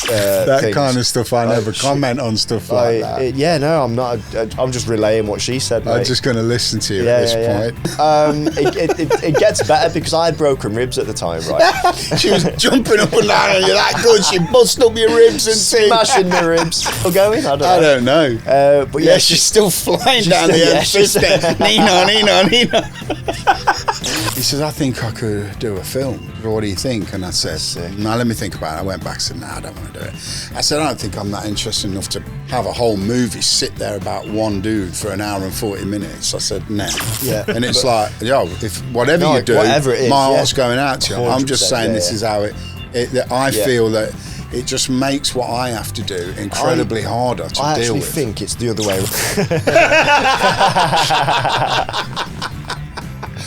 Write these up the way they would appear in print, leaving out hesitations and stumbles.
that kind of stuff. I never comment on stuff like that. No, I'm not. I'm just relaying what she said. I'm just going to listen to you at this point. It gets better because I had broken ribs at the time, right? She was jumping up and down on you that good. She busted up your ribs and smashing my ribs. Still going? I don't know. But yeah, she's still flying down the M50. Nina. He says, I think I could do a film. What do you think? And I said, now let me think about it. I went back and said, no, I don't want to do it. I said, I don't think I'm that interested enough to have a whole movie sit there about one dude for an hour and 40 minutes. I said, no. Yeah. And it's like, if whatever you do, my heart's going out to you. I'm just saying this is how I feel that it just makes what I have to do incredibly harder to deal with. I actually think it's the other way around.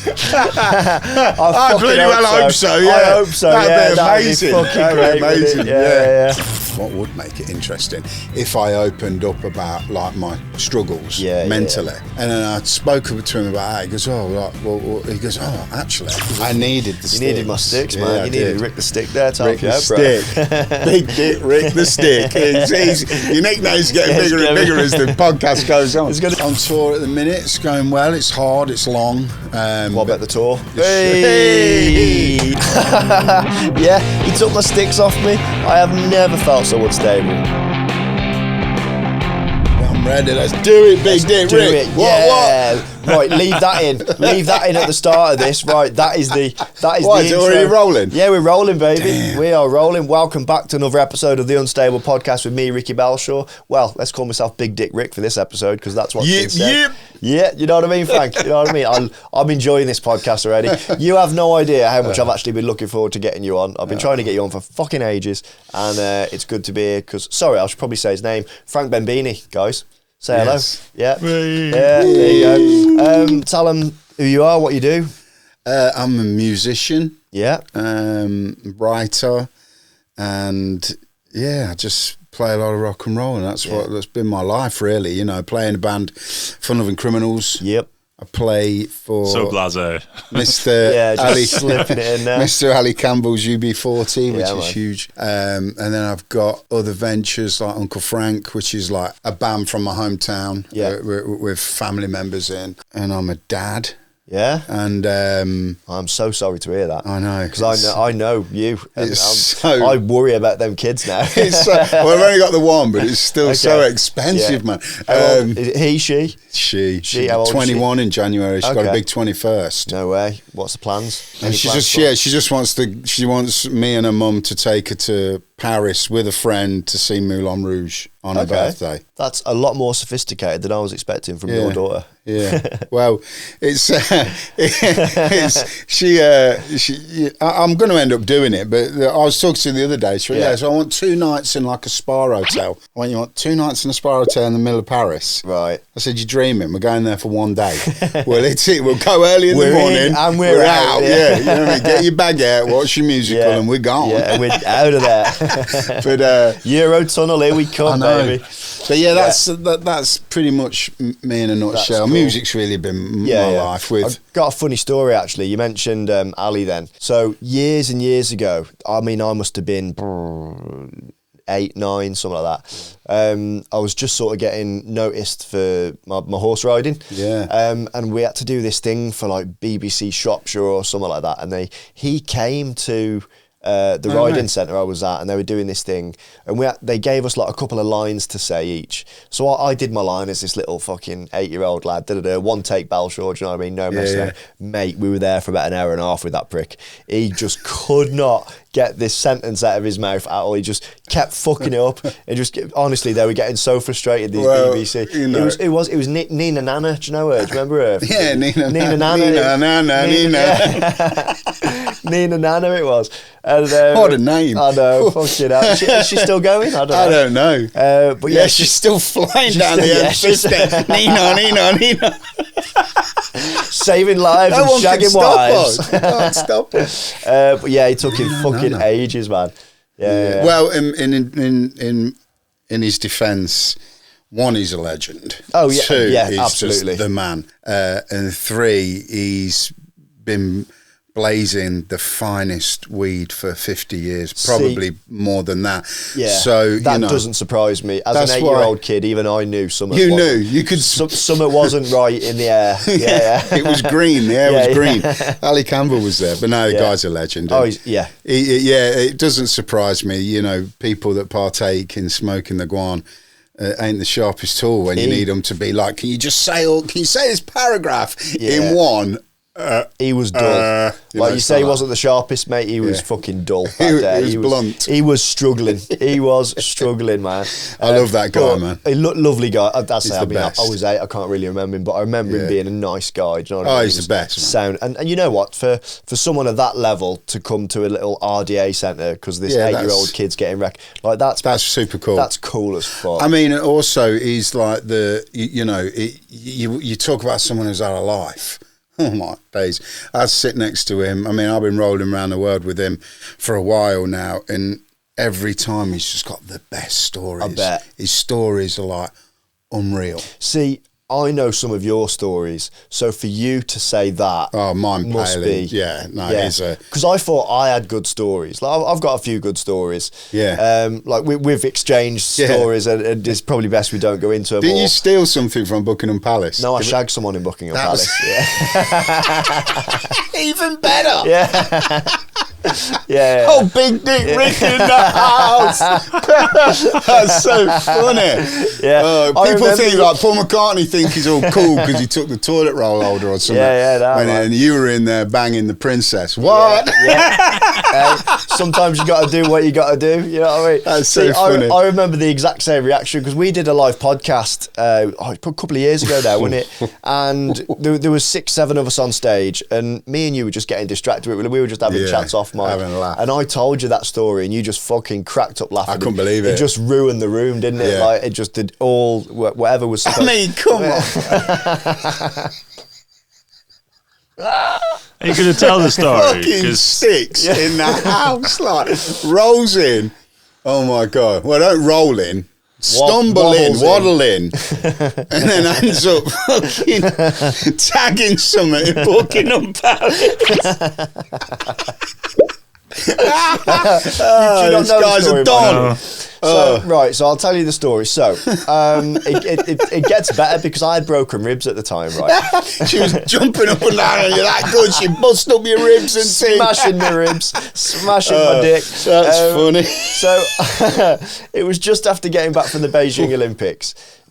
I bloody well hope so, yeah. I hope so, That'd be amazing. That'd be amazing. Yeah. What would make it interesting if I opened up about like my struggles mentally, and then I spoke to him about that. He goes, he goes, actually, I needed the sticks. You needed my sticks, man. You needed Rick the Stick there to help you out, bro. Big Dick Rick the Stick. Your nickname's getting bigger and bigger as the podcast goes on. On tour at the minute, it's going well. It's hard. It's long. What about the tour? Hey! Yeah, he took my sticks off me. I have never felt so unstable. I'm ready. Let's do it, Big Dick Rick. What? Right, leave that in. Leave that in at the start of this. Right, that is the What, is it already rolling? Yeah, we're rolling, baby. Damn. We are rolling. Welcome back to another episode of the Unstable Podcast with me, Ricky Belshaw. Well, let's call myself Big Dick Rick for this episode because that's what's been said. Yeah, you know what I mean, Frank? You know what I mean? I'm enjoying this podcast already. You have no idea how much I've actually been looking forward to getting you on. I've been trying to get you on for fucking ages, and it's good to be here because, sorry, I should probably say his name, Frank Benbini, guys. Say hello. Yeah. There you go. Tell them who you are, what you do. I'm a musician. Yeah. Writer. And I just play a lot of rock and roll. And that's been my life, really. You know, playing a band, Fun Lovin Criminals. Yep. I play for Blasé. Mr. Ali, slipping it in there. Mr. Ali Campbell's UB40, which is huge. And then I've got other ventures like Uncle Frank, which is like a band from my hometown with family members in. And I'm a dad. Yeah, and I'm so sorry to hear that. I know, because I know you. And I worry about them kids now. Well, I've only got the one, but it's still so expensive, man. She. She's 21 in January. She's got a big 21st. No way. What's the plans? And she just wants me and her mum to take her to Paris with a friend to see Moulin Rouge on her birthday. That's a lot more sophisticated than I was expecting from your daughter. Yeah. Well, I'm going to end up doing it, but I was talking to her the other day. She went, so I want 2 nights in like a spa hotel. I went, you want 2 nights in a spa hotel in the middle of Paris? Right. I said, you're dreaming. We're going there for 1 day. Well, we'll go early in the morning. And we're out. Yeah. You know what I mean? Get your bag out, watch your musical, and we're gone. Yeah, we're out of there. But Eurotunnel, here we come, baby. But that's pretty much me in a nutshell. Cool. Music's really been my life. I've got a funny story actually. You mentioned Ali then. So years and years ago, I mean, I must have been 8, 9, something like that. I was just sort of getting noticed for my horse riding. Yeah. And we had to do this thing for like BBC Shropshire or something like that. And he came to the riding centre I was at, and they were doing this thing, and they gave us like a couple of lines to say each. So I did my line as this little fucking 8-year-old lad, one take Belshaw, do you know what I mean? No messing around. Mate, we were there for about an hour and a half with that prick. He just could not get this sentence out of his mouth at all. He just kept fucking it up, and honestly, they were getting so frustrated, these BBC. You know. It was Nina Nana, do you know her? Do you remember her? Yeah, Nina Nana. Nina Nana it was. And, what a name. I know, fucking hell. Is she still going? I don't know. But she's still flying down the M50. Nina. Saving lives and shagging wives. Can't stop us. But he took him fucking ages, man. Yeah. Well, in his defence, 1, he's a legend. Oh yeah, 2, he's absolutely just the man. And 3, he's been blazing the finest weed for 50 years, probably more than that. Yeah, so that doesn't surprise me. As an 8-year-old kid, even I knew something. You could. Something wasn't right in the air. Yeah. It was green. The air was green. Ali Campbell was there, but no, the guy's a legend. Oh, yeah. It doesn't surprise me. You know, people that partake in smoking the guan ain't the sharpest tool when you need them to be like, can you say this paragraph in one? He was dull. You say, he wasn't the sharpest, mate. He was fucking dull. He was blunt. He was struggling. He was struggling, man. I love that guy, man. A lovely guy. I best. was 8. I can't really remember him, but I remember him being a nice guy. Do you know what I mean? He's the best. Sound. And you know what? For someone of that level to come to a little RDA centre because this 8-year-old kid's getting wrecked, like that's super cool. That's cool as fuck. I mean, also he's like you talk about someone who's had a life. Oh my days. I'd sit next to him. I mean, I've been rolling around the world with him for a while now, and every time he's just got the best stories. I bet. His stories are like unreal. See, I know some of your stories, so for you to say that, mine must be. Yeah, no, it is because I thought I had good stories. Like I've got a few good stories. Yeah. Like we've exchanged stories, and it's probably best we don't go into them. Didn't you steal something from Buckingham Palace? No, I shagged someone in Buckingham Palace. Even better. Yeah. Yeah. Oh, big dick Rick in the house. That's so funny. Yeah. People think like Paul McCartney think he's all cool because he took the toilet roll holder or something. And you were in there banging the princess. What? Sometimes you got to do what you got to do. You know what I mean? That's so funny. I remember the exact same reaction because we did a live podcast a couple of years ago there, wasn't it? And there was 6-7 of us on stage, and me and you were just getting distracted. We were just having chats off mic. Having a laugh. And I told you that story, and you just fucking cracked up laughing. I couldn't believe it. It just ruined the room, didn't it? Yeah. Like it just did all whatever was. I mean, come on. Are you going to tell the story? Fucking sticks in the house, like rolls in. Oh my god! Well, don't roll in. Stumble in, waddle in, and then ends up fucking tagging something in Buckingham Palace. These guys are done. So I'll tell you the story. So it gets better because I had broken ribs at the time, right? She was jumping up and down, and you're that good. She bust up your ribs and smashing my ribs, smashing my dick. That's funny. So it was just after getting back from the Beijing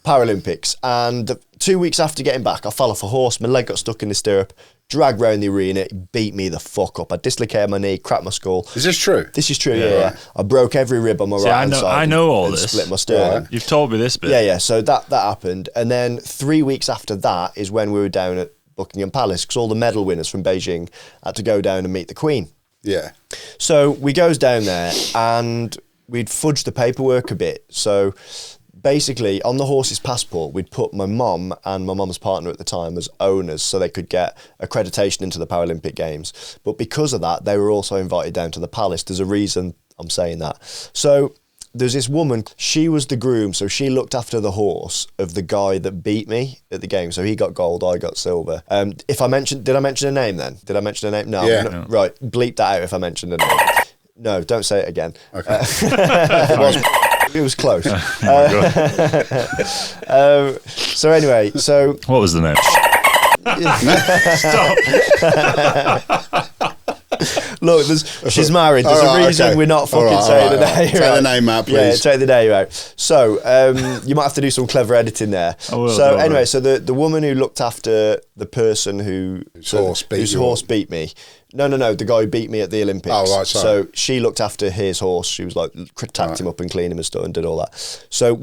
Paralympics, and 2 weeks after getting back, I fell off a horse. My leg got stuck in the stirrup. Dragged round the arena, it beat me the fuck up. I dislocated my knee, cracked my skull. Is this true? This is true, yeah. I broke every rib on my right hand side. I know all this. Split my sternum. Yeah. You've told me this bit. Yeah. So that happened. And then 3 weeks after that is when we were down at Buckingham Palace because all the medal winners from Beijing had to go down and meet the Queen. Yeah. So we goes down there and we'd fudged the paperwork a bit. So basically, on the horse's passport, we'd put my mum and my mum's partner at the time as owners so they could get accreditation into the Paralympic Games. But because of that, they were also invited down to the palace. There's a reason I'm saying that. So there's this woman, she was the groom, so she looked after the horse of the guy that beat me at the game. So he got gold, I got silver. Did I mention a name then? Did I mention a name? No. Yeah. No. Right, bleep that out if I mentioned a name. No, don't say it again. Okay. It was close. Oh my God. So anyway, what was the name? Stop. Look, she's married. There's a reason we're not fucking saying the name. Take the name out, please. Yeah, take the name out. So you might have to do some clever editing there. So anyway, so the woman who looked after the person whose horse beat me. No, the guy who beat me at the Olympics. Oh, right, sorry. So she looked after his horse. She was like, tacked him up and cleaned him and stuff and did all that. So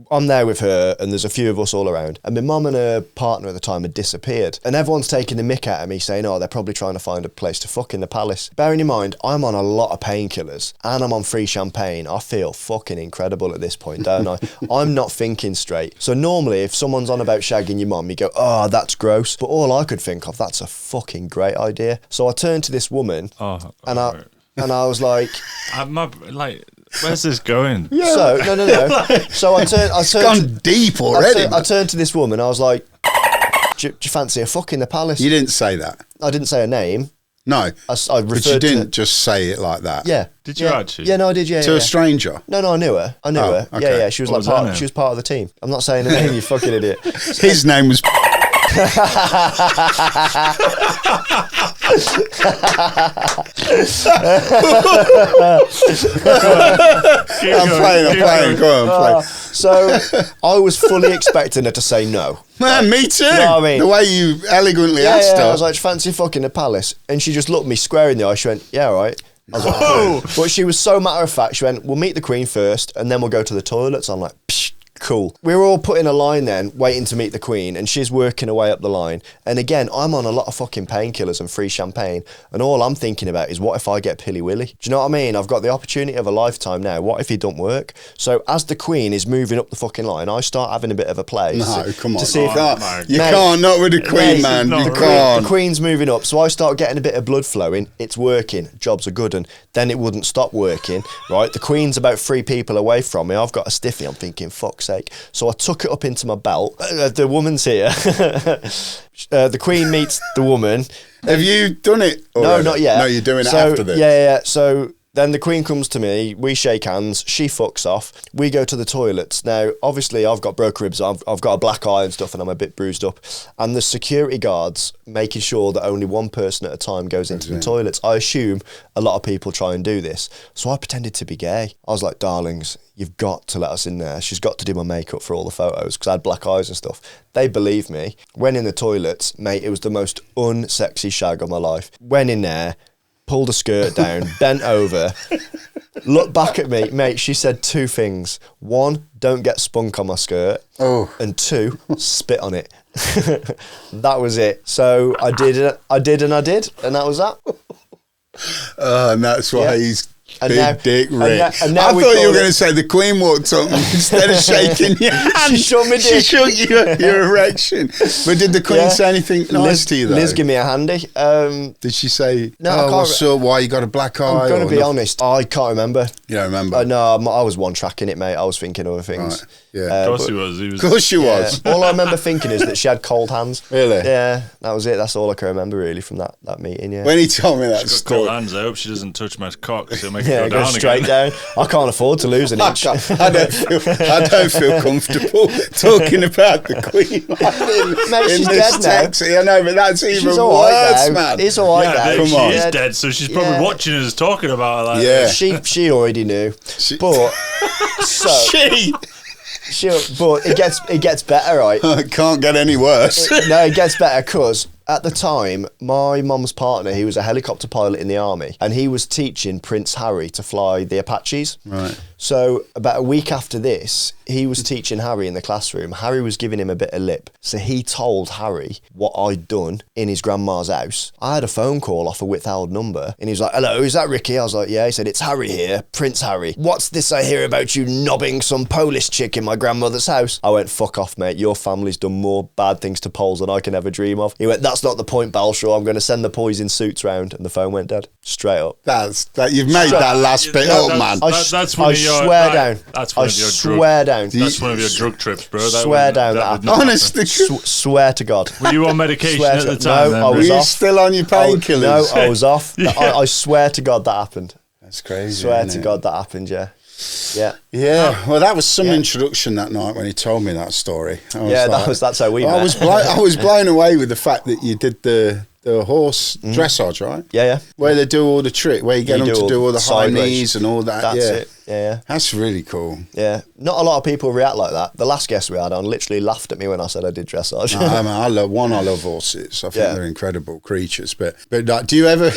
I'm there with her and there's a few of us all around. And my mum and her partner at the time had disappeared. And everyone's taking the mick out of me saying, they're probably trying to find a place to fuck in the palace. Bearing in mind, I'm on a lot of painkillers and I'm on free champagne. I feel fucking incredible at this point, don't I? I'm not thinking straight. So normally if someone's on about shagging your mum, you go, that's gross. But all I could think of, that's a fucking great idea. So I turned to this woman and I was like... Where's this going? Yeah. So no. So I turned. It's gone deep already. I turned to this woman. I was like, "Do you fancy a fuck in the palace?" You didn't say that. I didn't say her name. No, I but you didn't just say it like that. Yeah. Did you actually? Yeah, no, I did. Yeah. To a stranger. No, I knew her. Her. Okay. Yeah. She was she was part of the team. I'm not saying her name, you fucking idiot. His name was. I'm playing. Go on, play. So I was fully expecting her to say no. Man, me too. You know what I mean? The way you elegantly asked her. I was like, fancy fucking the palace? And she just looked me square in the eye. She went, yeah, all right. I was like, oh. But she was so matter of fact. She went, we'll meet the Queen first and then we'll go to the toilets. I'm like, psh. Cool. We were all put in a line then, waiting to meet the Queen, and she's working her way up the line. And again, I'm on a lot of fucking painkillers and free champagne, and all I'm thinking about is, what if I get Pilly Willy? Do you know what I mean? I've got the opportunity of a lifetime now. What if it don't work? So as the Queen is moving up the fucking line, I start having a bit of a play. No, come on. To see if you can't, not with the Queen, man. You can't. The Queen's moving up, so I start getting a bit of blood flowing. It's working. Jobs are good, and then it wouldn't stop working, right? The Queen's about 3 people away from me. I've got a stiffy. I'm thinking, fuck's sake. So I took it up into my belt. The woman's here. The Queen meets the woman. Have you done it already? No, not yet. No, you're doing it after this. Yeah. So then the Queen comes to me, we shake hands, she fucks off, we go to the toilets. Now, obviously, I've got broke ribs, I've got a black eye and stuff, and I'm a bit bruised up. And the security guards making sure that only one person at a time goes into the toilets. I assume a lot of people try and do this. So I pretended to be gay. I was like, darlings, you've got to let us in there. She's got to do my makeup for all the photos, because I had black eyes and stuff. They believed me. Went in the toilets, mate, it was the most unsexy shag of my life. Went in there, pulled a skirt down, bent over, looked back at me. Mate, she said 2 things. 1, don't get spunk on my skirt. Oh. And 2, spit on it. That was it. So I did, and that was that. And that's why he's Dick Rick. And now I thought you were going to say the Queen walked up and instead of shaking your hand, she showed me dick. She showed you your erection. But did the Queen say anything nice to you, though? Liz, give me a handy. Did she say, no, what's up, why you got a black eye? I'm going to be honest, I can't remember. You don't remember? No, I was one-tracking it, mate. I was thinking other things. Right. Yeah. Of course he was. Of course she was. All I remember thinking is that she had cold hands. Really? Yeah, that was it. That's all I can remember, really, from that meeting, yeah. When he told me that She's got cold hands. I hope she doesn't touch my cock, because it'll make it go down straight again. down. I can't afford to lose an inch. I don't feel comfortable talking about the Queen Mate, she's dead text. I know, but that's even she's all right worse, now. man. It's all right now. Come on. She is dead, so she's probably watching us talking about her like that. She already knew. But but it gets better, right? It can't get any worse. It gets better because at the time, my mum's partner, he was a helicopter pilot in the army, and he was teaching Prince Harry to fly the Apaches. Right. So about a week after this, he was teaching Harry in the classroom. Harry was giving him a bit of lip. So he told Harry what I'd done in his grandma's house. I had a phone call off a withheld number, and he was like, hello, is that Ricky? I was like, yeah. He said, it's Harry here, Prince Harry. What's this I hear about you knobbing some Polish chick in my grandmother's house? I went, fuck off, mate. Your family's done more bad things to Poles than I can ever dream of. He went, that's not the point, Balshaw. I'm going to send the poison suits round. And the phone went dead. Straight up. You've made that last bit up, man. That's one of your... I swear down. That's one of your swear down. That's one of your drug trips, bro. Swear down that happened. Honestly. Swear to God. Were you on medication at the time? No, I was off. Were you off. still on your painkillers? No, I was off. I swear to God that happened. That's crazy. Swear to God that happened, yeah. Yeah. Well, that was some introduction that night when he told me that story. That's how we met. I was blown away with the fact that you did the horse dressage, right? Yeah. Where they do all the trick, where you get them to do all the high knees and all that. That's it. Yeah. That's really cool. Yeah. Not a lot of people react like that. The last guest we had on literally laughed at me when I said I did dressage. I love horses. I think they're incredible creatures. But like, do you ever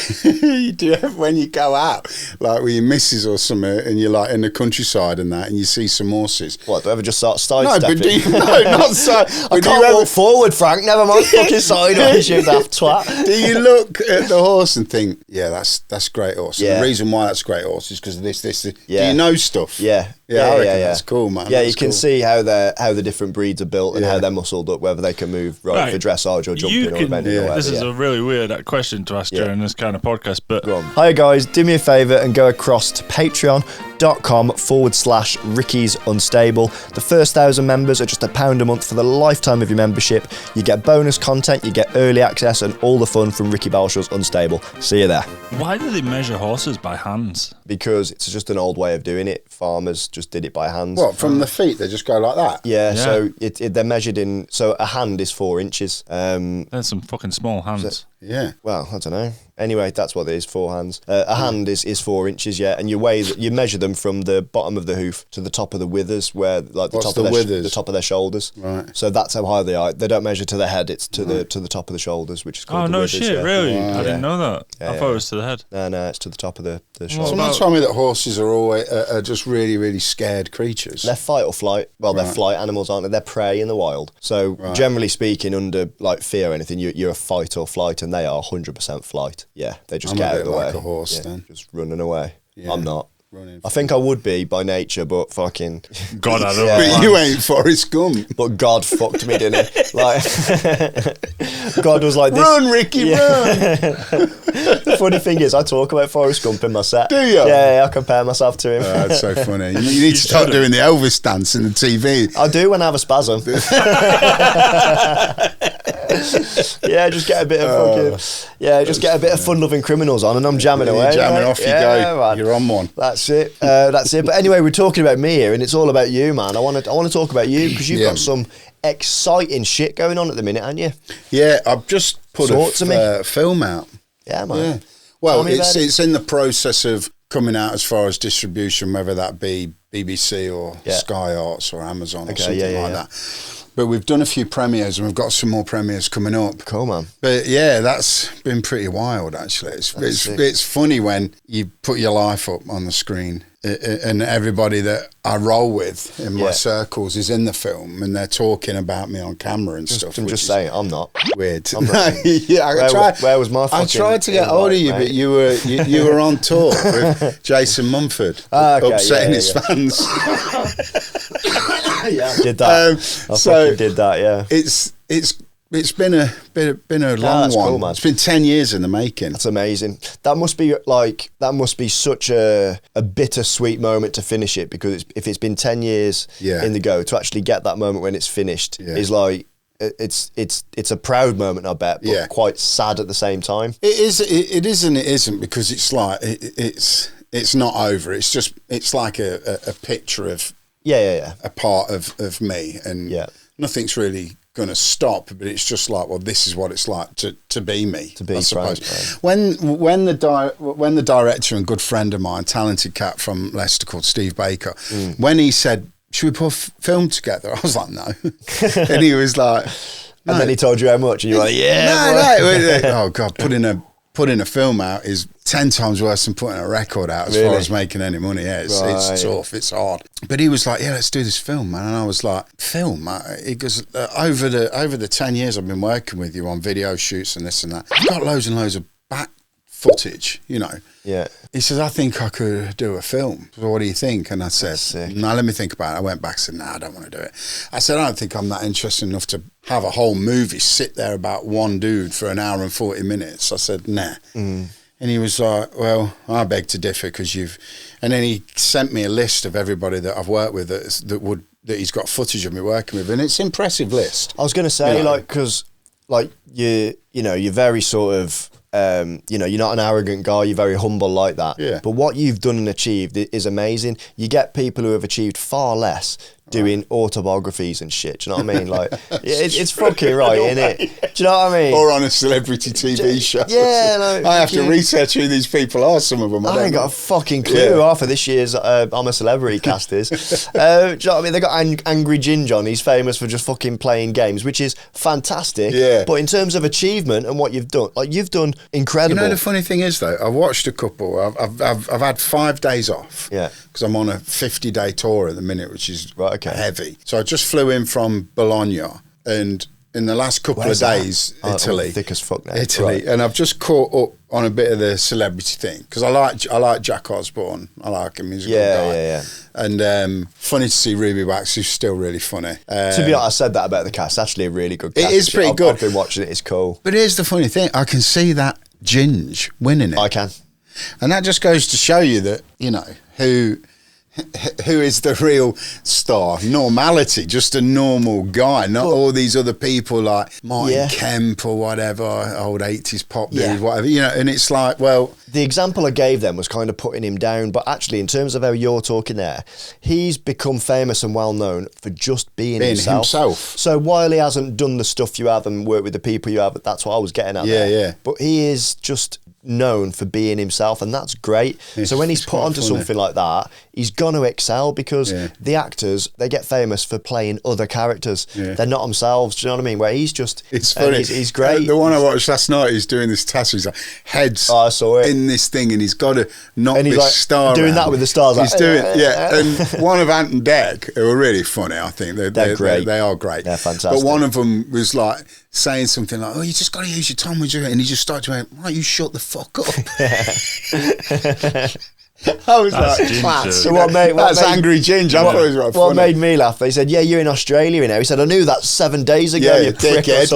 when you go out, like with your missus or something, and you're like in the countryside and that, and you see some horses? What, do you ever just start sidestepping? Not side. I can't walk forward, Frank. Never mind fucking sideways, you daft twat. Do you look at the horse and think, yeah, that's great horse? Yeah. And the reason why that's great horse is because of this. Yeah. Do you know stuff? Yeah. I reckon that's cool, man. Yeah, that's you can see how the different breeds are built and how they're muscled up, whether they can move for dressage or jumping or bending or whatever. This is a really weird question to ask during this kind of podcast, but Hi guys, do me a favour and go across to patreon.com/ patreon.com/Ricky's Unstable. The first 1,000 members are just £1 a month for the lifetime of your membership. You get bonus content, you get early access, and all the fun from Ricky Balshaw's Unstable. See you there. Why do they measure horses by hands? Because it's just an old way of doing it. Farmers just did it by hands. What, from the feet? They just go like that? Yeah. So they're measured in. So a hand is 4 inches. There's some fucking small hands. Yeah. Well, I don't know. Anyway, that's what it is, 4 hands. A hand is 4 inches, yeah, and you measure them from the bottom of the hoof to the top of the withers, where like the top of their shoulders. Right. So that's how high they are. They don't measure to the head; it's to the top of the shoulders, which is called the withers. Shit, yeah. really? Wow. I didn't know that. Yeah, I thought it was to the head. No, it's to the top of the shoulders. Someone told me that horses are always are just really, really scared creatures. They're fight or flight. Well, they're flight animals, aren't they? They're prey in the wild. So generally speaking, under like fear or anything, you're a fight or flight, and they are 100% flight. Yeah, they just get out of the way. Like a horse, then. Just running away. Yeah. I'm not. Running. I think I would be by nature, but fucking God, I don't know. But you ain't Forrest Gump. But God fucked me, didn't he? Like God was like, this. Run, Ricky, run! The funny thing is, I talk about Forrest Gump in my set. Do you? Yeah, I compare myself to him. That's so funny. You need to start doing the Elvis dance in the TV. I do when I have a spasm. Yeah, just get a bit of get a bit of Fun Lovin Criminals on, and I'm jamming away. Jamming right? off you go. Man. You're on one. That's it. But anyway, we're talking about me here, and it's all about you, man. I want to talk about you because you've got some exciting shit going on at the minute, haven't you? Yeah, I've just put a film out. Yeah, man. Yeah. Well, it's in the process of coming out as far as distribution, whether that be BBC or Sky Arts or Amazon or something like that. But we've done a few premieres and we've got some more premieres coming up. Cool, man. But yeah, that's been pretty wild, actually. It's funny when you put your life up on the screen and everybody that I roll with in my circles is in the film and they're talking about me on camera and stuff. I'm just saying, I'm not. Weird. Where was my fucking I tried to get hold of you, but you were on tour with Jason Mumford, upsetting his fans. Yeah, I did that. I did that. Yeah, it's been a long one. Cool, man. It's been 10 years in the making. That's amazing. That must be such a bittersweet moment to finish it, because if it's been 10 years in the go, to actually get that moment when it's finished is like it's a proud moment, I bet, but quite sad at the same time. It is and it isn't, because it's like it's not over. It's like a picture of a part of me, and nothing's really going to stop, but it's just like, well, this is what it's like to be me, I suppose. When the director and good friend of mine, talented cat from Leicester called Steve Baker, when he said, should we put a film together, I was like, no. And he was like, no. And then he told you how much, and you were like, oh God, putting a film out is 10 times worse than putting a record out as far as making any money. Yeah, it's tough, it's hard. But he was like, yeah, let's do this film, man. And I was like, film? He goes, over the 10 years I've been working with you on video shoots and this and that, I've got loads and loads of back footage, you know. Yeah. He says, I think I could do a film. So what do you think? And I said, no, let me think about it. I went back and said, no, I don't want to do it. I said, I don't think I'm that interested enough to have a whole movie sit there about one dude for an hour and 40 minutes. I said, nah. And he was like, well, I beg to differ, because and then he sent me a list of everybody that I've worked with that he's got footage of me working with, and it's an impressive list. I was going to say, because you're very sort of, you're not an arrogant guy, you're very humble like that. Yeah. But what you've done and achieved is amazing. You get people who have achieved far less doing autobiographies and shit. Do you know what I mean? Like, it's fucking right, isn't it? Do you know what I mean? Or on a celebrity TV show. Yeah, like, I have to research who these people are. Some of them. I ain't got a fucking clue who half of this year's I'm a Celebrity cast is. Do you know what I mean? They got Angry Ginger on. He's famous for just fucking playing games, which is fantastic. Yeah. But in terms of achievement and what you've done, like, you've done incredible. You know, the funny thing is though, I've watched a couple. I've had 5 days off. Yeah. Because I'm on a 50-day tour at the minute, which is heavy. So I just flew in from Bologna, and in the last couple of days, Italy. Thick as fuck now. Italy. Right. And I've just caught up on a bit of the celebrity thing, because I like Jack Osborne. I like him. He's a good guy. Yeah. And funny to see Ruby Wax, who's still really funny. To be honest, I said that about the cast. Actually, a really good cast. It is pretty good. I've been watching it. It's cool. But here's the funny thing. I can see that Ginge winning it. I can. And that just goes to show you that, you know, who who is the real star? Normality, just a normal guy, not all these other people like Martin Kemp or whatever, old 80s pop dudes, whatever, you know, and it's like, well... The example I gave them was kind of putting him down, but actually, in terms of how you're talking there, he's become famous and well known for just being himself. So while he hasn't done the stuff you have and worked with the people you have, that's what I was getting at there. Yeah. But he is just known for being himself, and that's great. So when he's put onto something like that, he's going to excel, because the actors, they get famous for playing other characters. They're not themselves, do you know what I mean? Where he's just... It's funny. He's great. The one I watched last night, he's doing this task, he's like, heads I saw it. in this thing, and he's got to knock And he's this like star doing around. that with the stars. He's like, doing, and one of Ant and Dec, who are really funny, I think. They're great. They are great. They're fantastic. But one of them was like saying something like, oh, you just got to use your tongue with you, and he just started going, why don't you shut the fuck up? I was That's like, ginger. class. So that's angry ginger. I thought it was right What funny. made me laugh, they said, yeah, you're in Australia now. He said, I knew that 7 days ago, you prick. dickhead.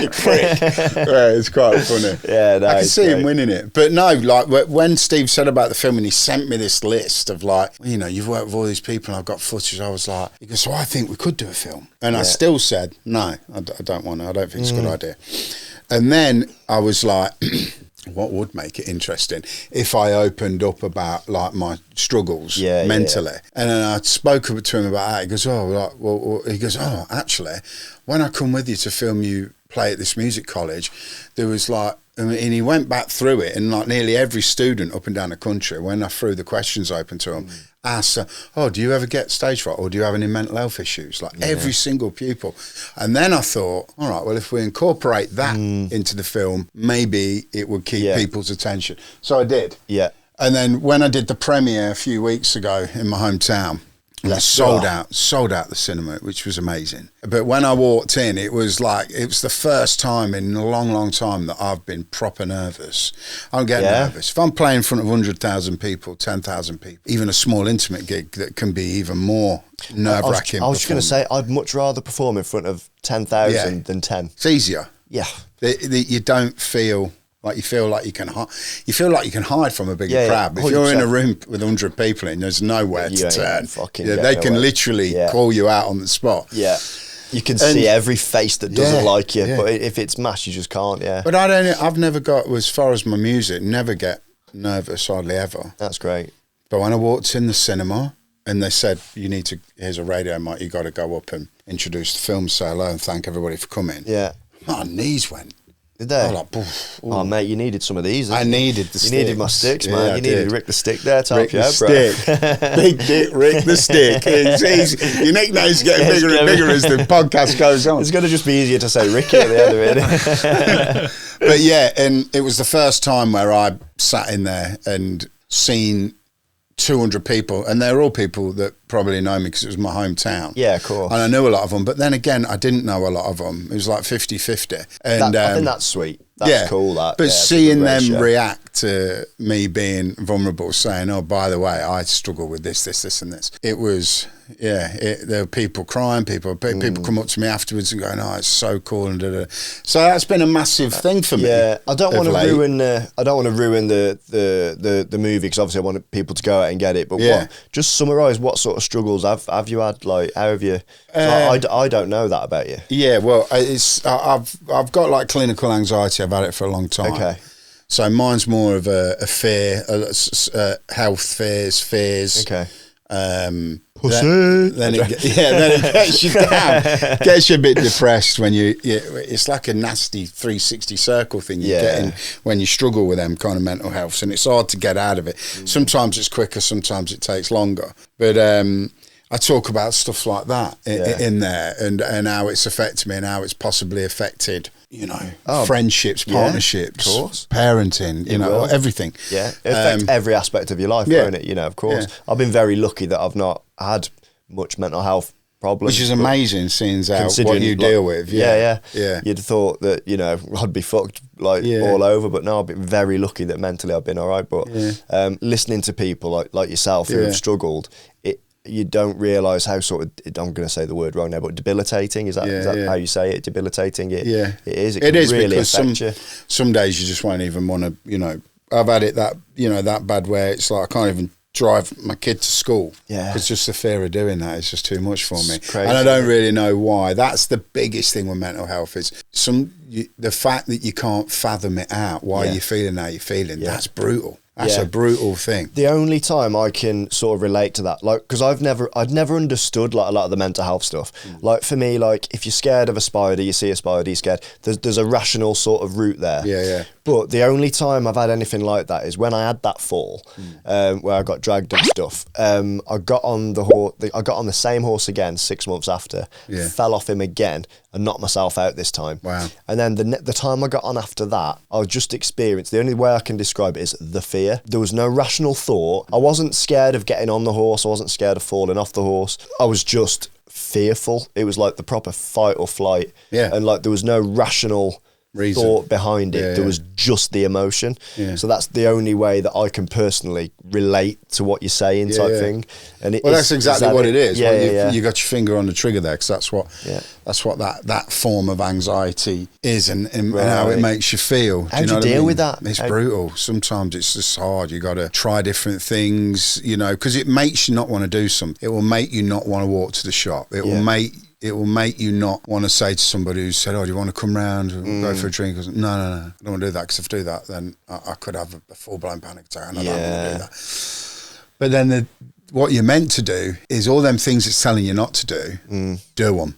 You prick. It's quite funny. Yeah, no, I can it's see him great. winning it. But no, like when Steve said about the film and he sent me this list of like, you know, you've worked with all these people and I've got footage, I was like, he goes, so I think we could do a film. And I still said, no, I don't want to. I don't think it's a good idea. And then I was like... what would make it interesting if I opened up about like my struggles mentally? And then I spoke to him about that. He goes, he goes, actually, when I come with you to film you play at this music college, there was like, and he went back through it, and like nearly every student up and down the country, when I threw the questions open to them, asked, do you ever get stage fright, or do you have any mental health issues? Like every single pupil. And then I thought, all right, well, if we incorporate that into the film, maybe it would keep people's attention. So I did. Yeah. And then when I did the premiere a few weeks ago in my hometown, it sold out the cinema, which was amazing. But when I walked in, it was the first time in a long, long time that I've been proper nervous. I don't get nervous. If I'm playing in front of 100,000 people, 10,000 people, even a small intimate gig, that can be even more nerve-wracking. I was just going to say, I'd much rather perform in front of 10,000 than 10. It's easier. Yeah. You don't feel... like you feel like you can hide from a bigger crowd. If 100%. you're in a room with 100 people in, there's nowhere to turn. They can literally call you out on the spot. Yeah, you can see every face that doesn't like you. But if it's mass, you just can't. Yeah. But I've never got, as far as my music, never get nervous hardly ever. That's great. But when I walked in the cinema and they said, here's a radio mic, you got to go up and introduce the film, say hello and thank everybody for coming. Yeah. My knees went. Did they? I was like, oh, mate, you needed some of these. I needed the sticks. You needed my sticks, man. You needed Rick the Stick there to help you out, bro. Big Dick Rick the Stick. Your nickname's getting bigger and bigger as the podcast goes on. It's going to just be easier to say Ricky at the end of it. But yeah, and it was the first time where I sat in there and seen 200 people, and they're all people that probably know me because it was my hometown. Yeah, of course. And I knew a lot of them, but then again, I didn't know a lot of them. It was like 50-50. And I think that's sweet. That's cool. But seeing them react to me being vulnerable, saying, oh, by the way, I struggle with this, and this. It was, there were people crying, people come up to me afterwards and going, oh, it's so cool. And da-da. So that's been a massive thing for me. Yeah, I don't want to ruin the movie, because obviously I want people to go out and get it. But just summarise, what sort of struggles have you had? Like, how have you? I don't know that about you. Yeah, well, I've got like clinical anxiety. I've had it for a long time. Okay. So mine's more of a fear, health fears. Okay. Pussy. Then it gets you down, gets you a bit depressed when it's like a nasty 360 circle thing you get in when you struggle with them kind of mental health, and it's hard to get out of it. Sometimes it's quicker, sometimes it takes longer. But I talk about stuff like that in there, and how it's affected me and how it's possibly affected, friendships, partnerships, parenting, everything. Yeah, it affects every aspect of your life, won't it? Of course. Yeah. I've been very lucky that I've not had much mental health problems. Which is amazing, seeing what you deal with. Yeah. You'd have thought that, I'd be fucked all over, but no, I've been very lucky that mentally I've been all right. But listening to people like yourself who have struggled, you don't realise how sort of, I'm going to say the word wrong now, but debilitating, is that how you say it? Debilitating? It is. It can really because affect you. Some days you just won't even want to, I've had it that bad where it's like I can't even drive my kid to school. Yeah. Because just the fear of doing that is just too much for me. Crazy. And I don't really know why. That's the biggest thing with mental health is the fact that you can't fathom it out, why you're feeling how you're feeling, that's brutal. That's a brutal thing. The only time I can sort of relate to that, like, because I'd never understood like a lot of the mental health stuff. Like for me, like if you're scared of a spider, you see a spider, you're scared. There's a rational sort of route there. Yeah. But the only time I've had anything like that is when I had that fall, where I got dragged and stuff. I got on I got on the same horse again 6 months after. Fell off him again and knocked myself out this time. Wow. And then the time I got on after that, I just experienced, the only way I can describe it is the fear. There was no rational thought. I wasn't scared of getting on the horse. I wasn't scared of falling off the horse. I was just fearful. It was like the proper fight or flight. Yeah. And like there was no rational thought behind it. There was just the emotion. So that's the only way that I can personally relate to what you're saying type thing. And that's exactly what it is. You got your finger on the trigger there, because that's what that form of anxiety is, and how it makes you feel. How do you deal with that? It's brutal. Sometimes it's just hard. You got to try different things, because it makes you not want to do something. It will make you not want to walk to the shop. It will make you not want to say to somebody who said, "Oh, do you want to come round and go for a drink?" No, I don't want to do that, because if I do that, then I could have a full-blown panic attack, and I don't want to do that. But then what you're meant to do is all them things it's telling you not to do, do them.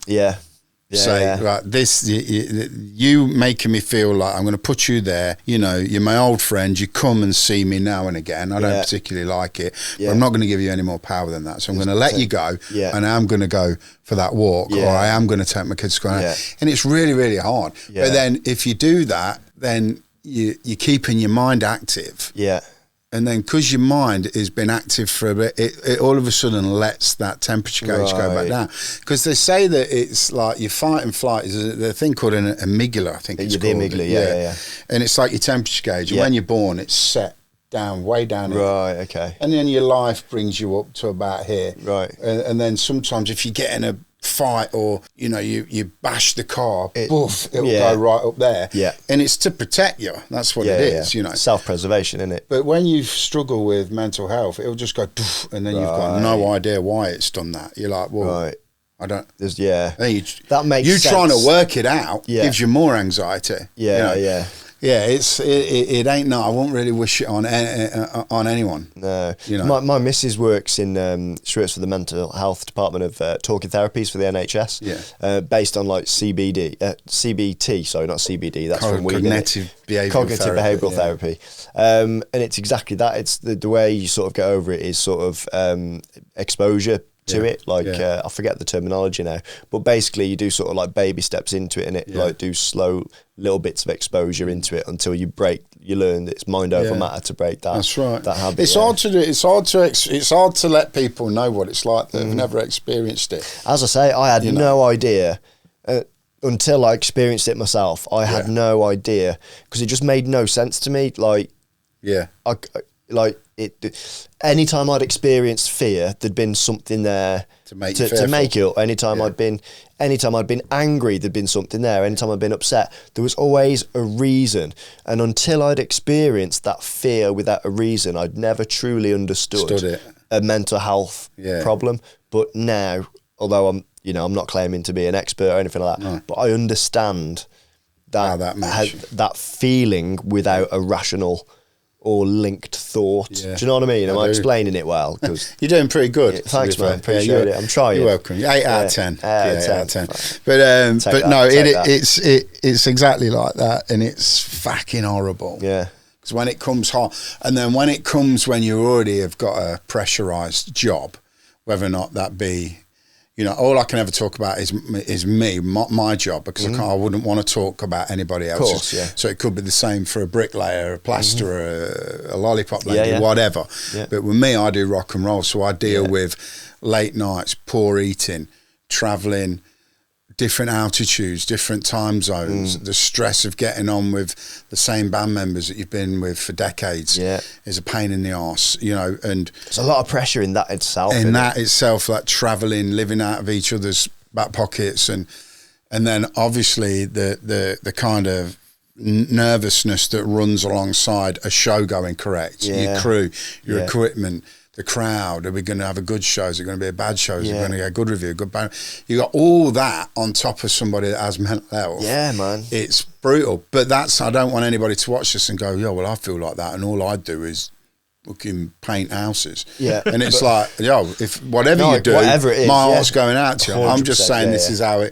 Right, this you making me feel like I'm going to put you there. You're my old friend. You come and see me now and again. I don't particularly like it, but I'm not going to give you any more power than that. So I'm going to let you go, and I'm going to go for that walk, or I am going to take my kids to school. And it's really, really hard. But then if you do that, then you're keeping your mind active. And then because your mind has been active for a bit, it all of a sudden lets that temperature gauge go back down. Because they say that it's like your fight and flight is a thing called an amygdala, I think it's called. The amygdala, And it's like your temperature gauge. And when you're born, it's set down, way down here. Right, okay. And then your life brings you up to about here. Right. And then sometimes if you get in a fight, or you bash the car, it'll go right up there, and it's to protect you. That's what it is. Self-preservation, isn't it? But when you struggle with mental health, it'll just go poof, and then you've got no idea why it's done that. You're like, well, I don't. That makes you sense. Trying to work it out gives you more anxiety. It ain't. No, I won't really wish it on anyone. No, my missus works in. She works for the mental health department of talking therapies for the NHS. Based on like CBT. Sorry, not CBD. That's from cognitive behavioural therapy. And it's exactly that. It's the way you sort of get over it is sort of exposure to it, I forget the terminology now, but basically you do sort of like baby steps into it, and it like do slow little bits of exposure into it until you learn that it's mind over matter to break that. That's right. That habit. It's hard to do. It's hard to let people know what it's like that have never experienced it. As I say, I had no idea until I experienced it myself. I had no idea, because it just made no sense to me. Anytime I'd experienced fear, there'd been something there to make it up. Anytime I'd been angry, there'd been something there. Anytime I'd been upset, there was always a reason. And until I'd experienced that fear without a reason, I'd never truly understood a mental health problem. But now, although I'm not claiming to be an expert or anything like that, but I understand that feeling without a rational or linked thought. Do you know what I mean? Am I explaining it well? You're doing pretty good. Thanks, man. Appreciate it. I'm trying. You're welcome. 8 out of 10. 8 out of 10. But no, it's exactly like that, and it's fucking horrible. Yeah. Because when it comes hot, and then when you already have got a pressurised job, whether or not that be, all I can ever talk about is me, my job, because I wouldn't want to talk about anybody else. Of course, So it could be the same for a bricklayer, a plasterer, a lollipop lady, whatever. Yeah. But with me, I do rock and roll, so I deal with late nights, poor eating, travelling, different altitudes, different time zones, the stress of getting on with the same band members that you've been with for decades is a pain in the arse, and there's a lot of pressure in that itself. Like travelling, living out of each other's back pockets, and then obviously the kind of nervousness that runs alongside a show going correct, your crew, your equipment, the crowd? Are we going to have a good show? Is it going to be a bad show? Is it going to get a good review, good bad? You got all that on top of somebody that has mental health. Yeah, man. It's brutal. But I don't want anybody to watch this and go, yeah, well, I feel like that, and all I do is fucking paint houses. Yeah. And it's like, if whatever you do, whatever it is, my heart's going out to you. I'm just saying this is how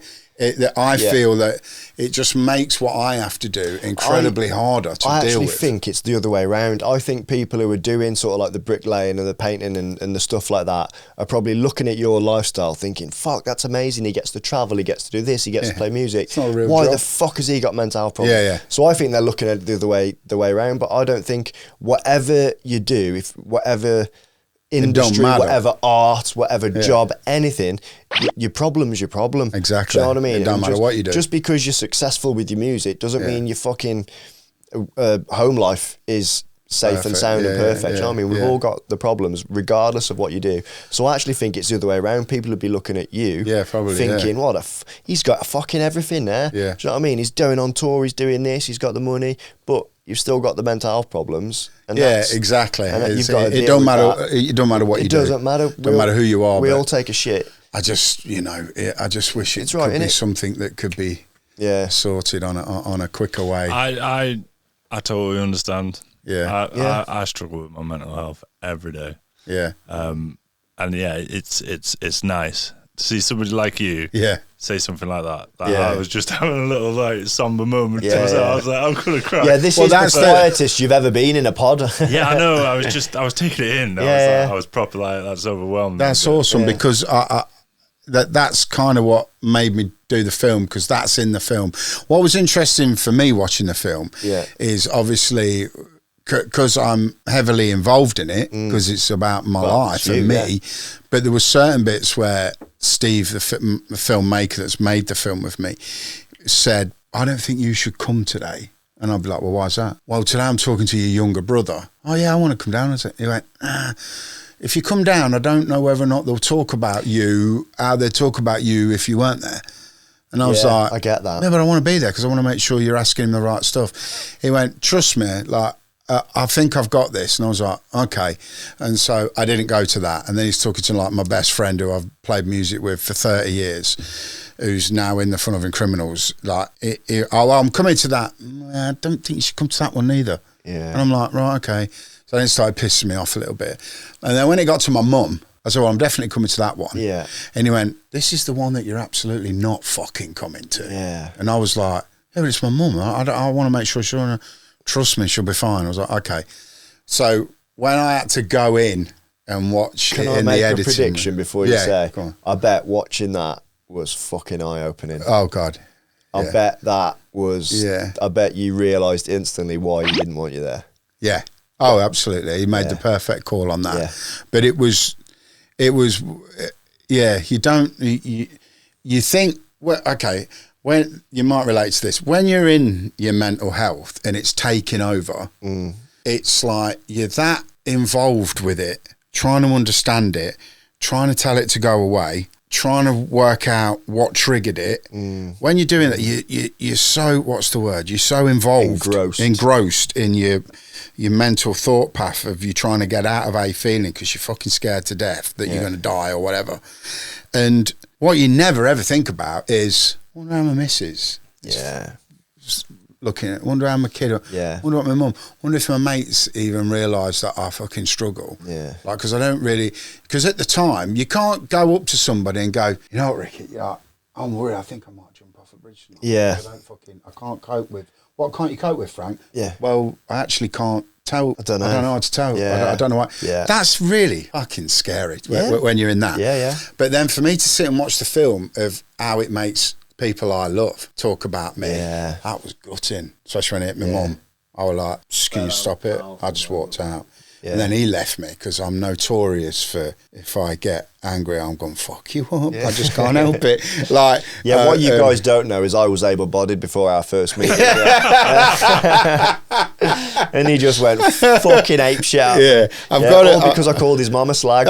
I feel that it just makes what I have to do incredibly harder to deal with. I actually think it's the other way around. I think people who are doing sort of like the bricklaying and the painting and the stuff like that are probably looking at your lifestyle thinking, fuck, that's amazing. He gets to travel, he gets to do this, he gets to play music. It's not a real Why job. the fuck has he got mental health problems? Yeah. So I think they're looking at it the other way around. But I don't think whatever you do, whatever industry, whatever art, whatever job, anything, your problem's your problem. Exactly. Do you know what I mean? It don't matter what you do. Just because you're successful with your music doesn't mean your fucking home life is safe and sound and perfect. You know what I mean? We've all got the problems regardless of what you do. So I actually think it's the other way around. People would be looking at you thinking, he's got fucking everything there. Yeah. Do you know what I mean? He's going on tour, he's doing this, he's got the money, but you've still got the mental health problems. And exactly. And you've got to it don't matter. It don't matter what you do. It doesn't matter. Don't matter who you are. We all take a shit. I just, I just wish it right, could be innit? something that could be sorted on a quicker way. I totally understand. Yeah. I struggle with my mental health every day. Yeah. And it's nice to see somebody like you say something like that. I was just having a little like somber moment to myself. I was like, I'm gonna cry. Yeah, this is the quietest you've ever been in a pod. Yeah, I know. I was taking it in. I was proper like, that's overwhelming. That's awesome because that's kind of what made me do the film, because that's in the film. What was interesting for me watching the film is obviously because I'm heavily involved in it, because it's about my life and me. But there were certain bits where Steve, the filmmaker that's made the film with me, said, I don't think you should come today. And I'd be like, well, why is that? Well, today I'm talking to your younger brother. Oh, yeah, I want to come down. He went, if you come down, I don't know whether or not they'll talk about you, how they talk about you if you weren't there. And I was like, I get that. Yeah, but I want to be there because I want to make sure you're asking him the right stuff. He went, trust me, like, I think I've got this. And I was like, okay. And so I didn't go to that. And then he's talking to like my best friend who I've played music with for 30 years, who's now in the Fun Lovin Criminals. Like, I'm coming to that. I don't think you should come to that one either. Yeah. And I'm like, right, okay. So then it started pissing me off a little bit. And then when it got to my mum, I said, well, I'm definitely coming to that one. Yeah. And he went, this is the one that you're absolutely not fucking coming to. Yeah. And I was like, yeah, but it's my mum. I want to make sure she'll trust me, she'll be fine. I was like, okay. So when I had to go in and watch Can it I in make the a editing, prediction before you say? Go on. I bet watching that was fucking eye-opening. Oh, God. I bet that was... Yeah. I bet you realised instantly why he didn't want you there. Yeah. Oh, absolutely. He made the perfect call on that. Yeah. But it was, you don't, you think, well, okay, when you might relate to this, when you're in your mental health and it's taking over, it's like you're that involved with it, trying to understand it, trying to tell it to go away, trying to work out what triggered it. When you're doing that, you're so, what's the word? You're so involved, engrossed in your mental thought path of you trying to get out of how you're feeling because you're fucking scared to death that you're going to die or whatever. And what you never ever think about is, wonder how my missus. Yeah. Just looking at, wonder how my kid, wonder what my mum, wonder if my mates even realise that I fucking struggle. Yeah. Like, because I don't really, because at the time, you can't go up to somebody and go, you know what, Ricky, I'm worried, I think I might jump off a bridge tonight. Yeah. I can't cope with, what can't you cope with, Frank? Yeah. Well, I actually can't tell. I don't know how to tell. Yeah. I don't know what. Yeah. That's really fucking scary when you're in that. Yeah, yeah. But then for me to sit and watch the film of how it makes people I love talk about me, that was gutting. Especially when it hit my mum. I was like, can you stop it? I just walked out. Yeah. And then he left me because I'm notorious for, if I get angry, I'm going, fuck you up. I just can't help it. Like, what you guys don't know is I was able-bodied before our first meeting. And he just went fucking apeshit out. Yeah. I've got it. Because I called his mum a slag.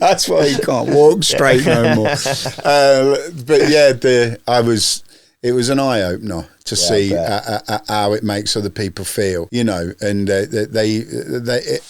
That's why he can't walk straight no more. But yeah, it was an eye opener to see how it makes other people feel, you know. And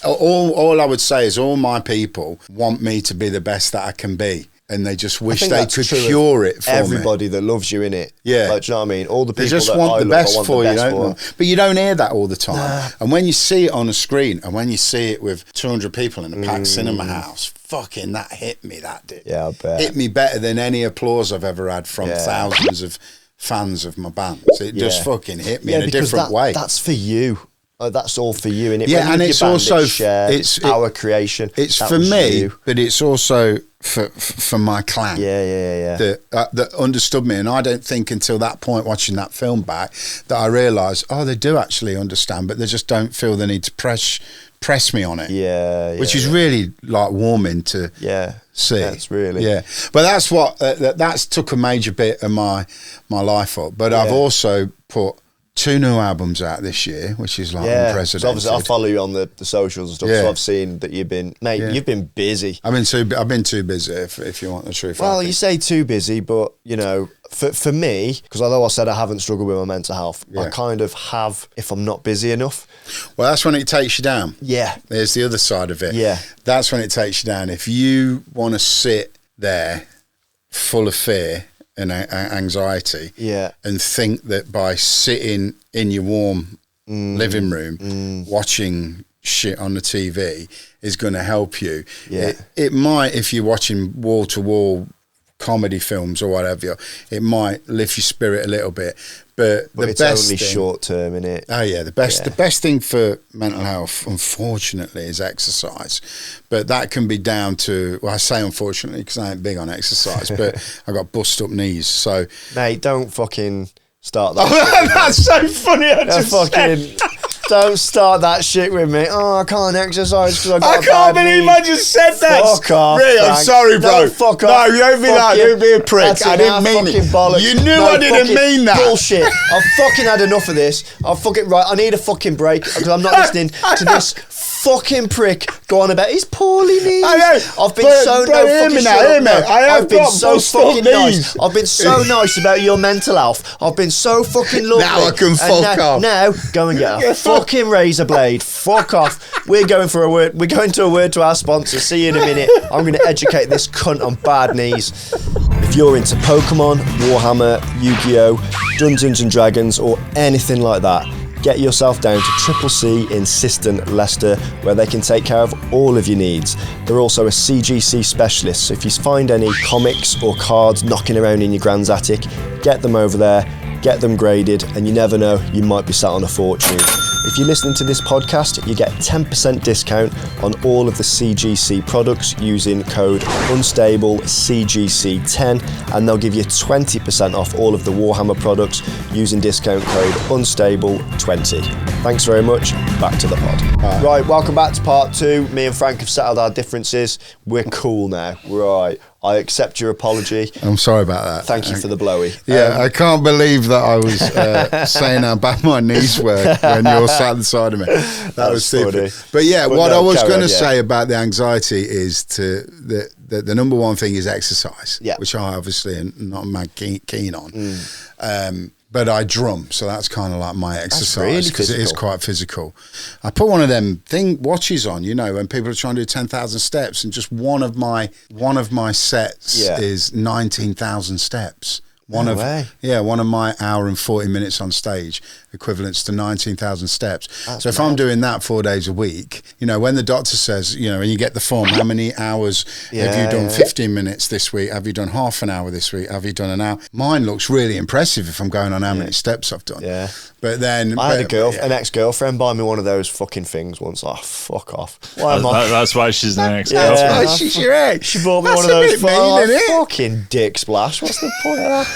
all I would say is all my people want me to be the best that I can be. And they just wish they could cure it for everybody that loves you, innit? Yeah. Like, do you know what I mean? All the people they just that want I the best love, for the you, best don't they? But you don't hear that all the time. Nah. And when you see it on a screen, and when you see it with 200 people in a packed cinema house, fucking that hit me, that did. Yeah, I bet. Hit me better than any applause I've ever had from thousands of fans of my bands. It just fucking hit me in a different way. That's for you. That's all for you, innit? Yeah, and it's also it's our creation. It's for me, but it's also for my clan. Yeah. That understood me, and I don't think until that point, watching that film back, that I realised, they do actually understand, but they just don't feel the need to press me on it. Yeah. Which is really like warming to see. That's really But that's what that's took a major bit of my life up. But I've also put 2 new albums out this year, which is like unprecedented. So obviously I follow you on the socials and stuff, so I've seen that you've been, you've been busy. I've been too busy, if you want the truth. Well, you say too busy, but, you know, for me, because although I said I haven't struggled with my mental health, I kind of have if I'm not busy enough. Well, that's when it takes you down. Yeah. There's the other side of it. Yeah. That's when it takes you down. If you want to sit there full of fear and anxiety, and think that by sitting in your warm living room watching shit on the TV is going to help you. It might, if you're watching wall-to-wall comedy films or whatever, it might lift your spirit a little bit. But the it's best only thing, short term, innit? Oh yeah, the best thing for mental health, unfortunately, is exercise. But that can be down to, well, I say unfortunately because I ain't big on exercise, but I got bust up knees. So mate, don't fucking start that. That's so funny. Don't start that shit with me. Oh, I can't exercise because I can't believe I just said that. Fuck off. Ray, I'm sorry, bro. No, fuck off. No, you don't mean that. Don't be a prick. I didn't mean it. Bollocks. You knew I didn't mean that. Bullshit. I've fucking had enough of this. I need a fucking break because I'm not listening to this fucking prick go on about his poorly knees. I know. I've been I've been so fucking nice. I've been so nice about your mental health. I've been so fucking lovely. Now I can fuck off. Now go and get a fucking razor blade. Fuck off. We're going to a word to our sponsor. See you in a minute. I'm going to educate this cunt on bad knees. If you're into Pokemon, Warhammer, Yu-Gi-Oh, Dungeons and Dragons, or anything like that, get yourself down to Triple C in Siston, Leicester, where they can take care of all of your needs. They're also a CGC specialist, so if you find any comics or cards knocking around in your grand's attic, get them over there, get them graded, and you never know, you might be sat on a fortune. If you're listening to this podcast, you get 10% discount on all of the CGC products using code UNSTABLECGC10, and they'll give you 20% off all of the Warhammer products using discount code UNSTABLE20. Thanks very much. Back to the pod. Right, welcome back to part 2. Me and Frank have settled our differences. We're cool now. Right. I accept your apology. I'm sorry about that. Thank you for the blowy. Yeah, I can't believe that I was saying how bad my knees were when you're sat at the side of me. That was stupid. Funny. But yeah, what I was going to say about the anxiety is the number one thing is exercise, which I obviously am not mad keen on. But I drum, so that's kind of like my exercise because it is quite physical. I put one of them watches on, you know, when people are trying to do 10,000 steps, and just one of my sets is 19,000 steps. One of my hour and 40 minutes on stage equivalents to 19,000 steps. So if I'm doing that 4 days a week, you know, when the doctor says, you know, and you get the form, how many hours have you done? 15 minutes this week? Have you done half an hour this week? Have you done an hour? Mine looks really impressive if I'm going on how many steps I've done. Yeah. But then I had an ex-girlfriend buy me one of those fucking things once. Oh, fuck off. That's why she's an ex-girlfriend. She's your ex. She bought me one of those fucking dick splash. What's the point of that?